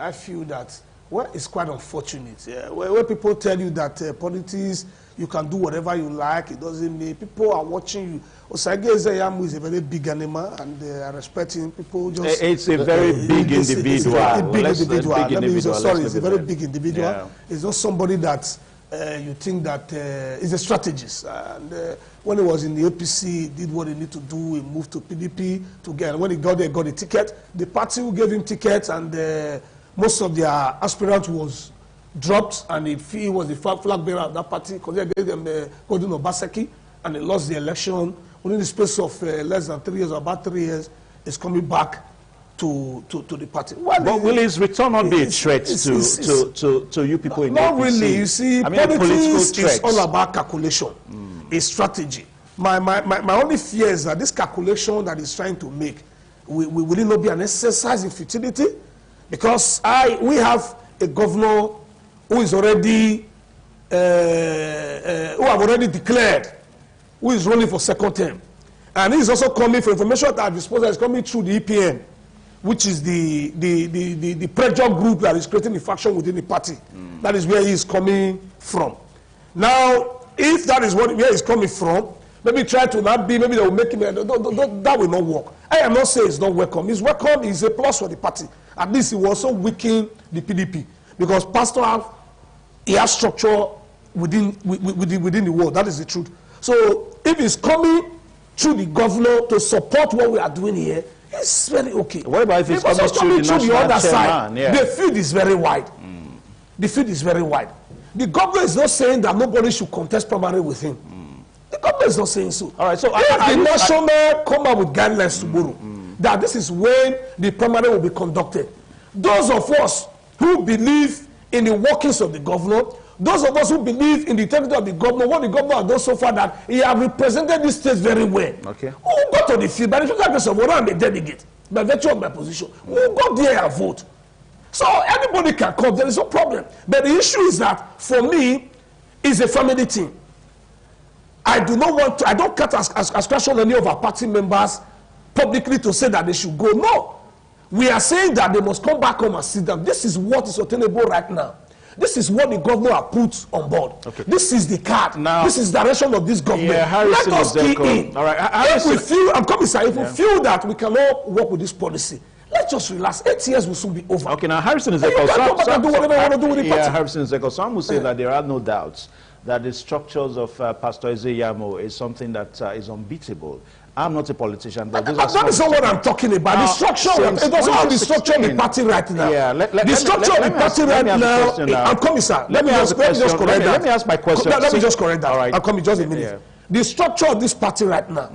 I feel that, well, it's quite unfortunate. Where people tell you that politics, you can do whatever you like, it doesn't mean people are watching you. Osage Eze Yamu is a very big animal, and I respect him. People just... It's a very big individual. It's a very big individual. Yeah. It's not somebody that you think that is a strategist. And when he was in the APC, he did what he needed to do. He moved to PDP to get, and when he got there, got a ticket. The party who gave him tickets, and most of their aspirants was dropped, and he was the flag bearer of that party because they gave them Godwin Obaseki, and he lost the election. Within the space of less than 3 years, or about 3 years, is coming back to the party. But will his return not be a threat to you people in the APC? Not really. You see, politics is all about calculation, a strategy. My only fear is that this calculation that he's trying to make will it not be an exercise in futility? Because we have a governor who is already who have already declared who is running for second term, and he's also coming for information that disposal is coming through the EPN, which is the pressure group that is creating the faction within the party. That is where he is coming from. Now, if that is where he's coming from, maybe try to not be, maybe they will make him, that will not work. I am not saying it's not welcome. It's welcome, it's a plus for the party. At least it will also weaken the PDP, because Pastor he has structure within the world. That is the truth. So if he's coming through the governor to support what we are doing here, it's very okay. What about if he's coming through the other side? The field is very wide. The field is very wide. The governor is not saying that nobody should contest primary with him. The governor is not saying so. All right. So if the national come up with guidelines tomorrow, that this is when the primary will be conducted, those of us who believe in the workings of the governor, those of us who believe in the integrity of the governor, what the governor has done so far, that he has represented this state very well. Okay. Who go to the field by the grace of God, I'm a delegate by virtue of my position. Who go there and vote? So anybody can come. There is no problem. But the issue is that for me, it's a family thing. I do not want to. I don't cut as question any of our party members publicly to say that they should go. No, we are saying that they must come back home and sit down. This is what is obtainable right now. This is what the governor has put on board. Okay. This is the card. Now, this is the direction of this government. Yeah, let us key in. All right, if we feel, I'm coming, sir, if we feel that we cannot work with this policy, let's just relax. 8 years will soon be over. Okay, now Harrison is Harrison Ezekiel. Some will say that there are no doubts that the structures of Pastor Eze Yamo is something that is unbeatable. I'm not a politician, but those that is not what I'm talking about. The structure, it doesn't have the structure of the party right now. Yeah, the structure of the party right now. I'm coming, sir. Let me just correct that. Let me ask my question. Let me just correct that. All right. I'm coming just a minute. Yeah. The structure of this party right now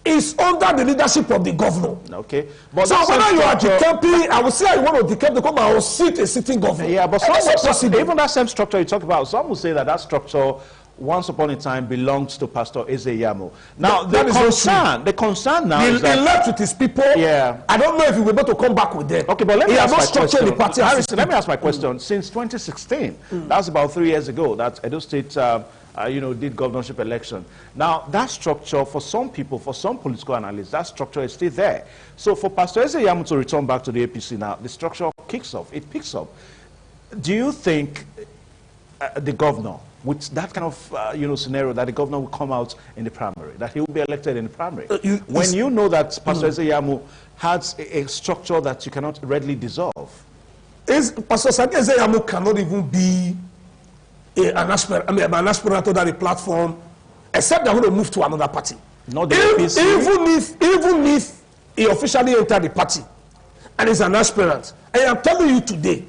is under the leadership of the governor. Okay. But so whether you are decamping, I would say I want to decamp to come and sit a sitting governor. Yeah, but even that same structure you talk about, some will say that that structure once upon a time belonged to Pastor Eze Yamo. Now, the concern now is that he left with his people. Yeah. I don't know if he will be able to come back with them. Okay, but let me ask my question. The party Harrison, let me ask my question. Since 2016, that's about 3 years ago, that Edo State did governorship election. Now, that structure, for some people, for some political analysts, that structure is still there. So for Pastor Eze Yamo to return back to the APC now, the structure kicks off, it picks up. Do you think the governor with that kind of scenario that the governor will come out in the primary, that he will be elected in the primary. When you know that Pastor Ezeyamu has a structure that you cannot readily dissolve. Pastor Ezeyamu cannot even be an aspirant to that platform, except they're going to move to another party. Not the APC. Even if he officially entered the party and is an aspirant, I am telling you today,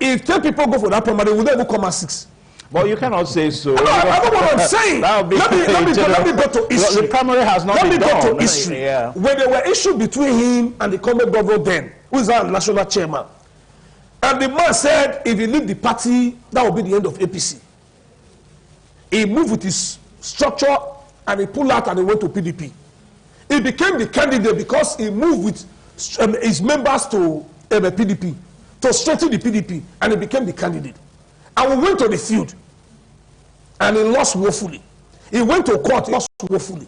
if 10 people go for that primary, will they even come at 6? Well, you cannot say so. I know what I'm saying. Let me go to history. The primary has not been done. Let me go to history. Yeah. When there were issues between him and the current governor then, who is our national chairman, and the man said if he leave the party, that will be the end of APC. He moved with his structure and he pulled out and he went to PDP. He became the candidate because he moved with his members to PDP to strengthen the PDP, and he became the candidate. And we went to the field and he lost woefully. He went to court, he lost woefully.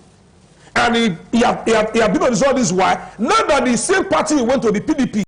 And he had been on all this while. Now that the same party he went to, the PDP,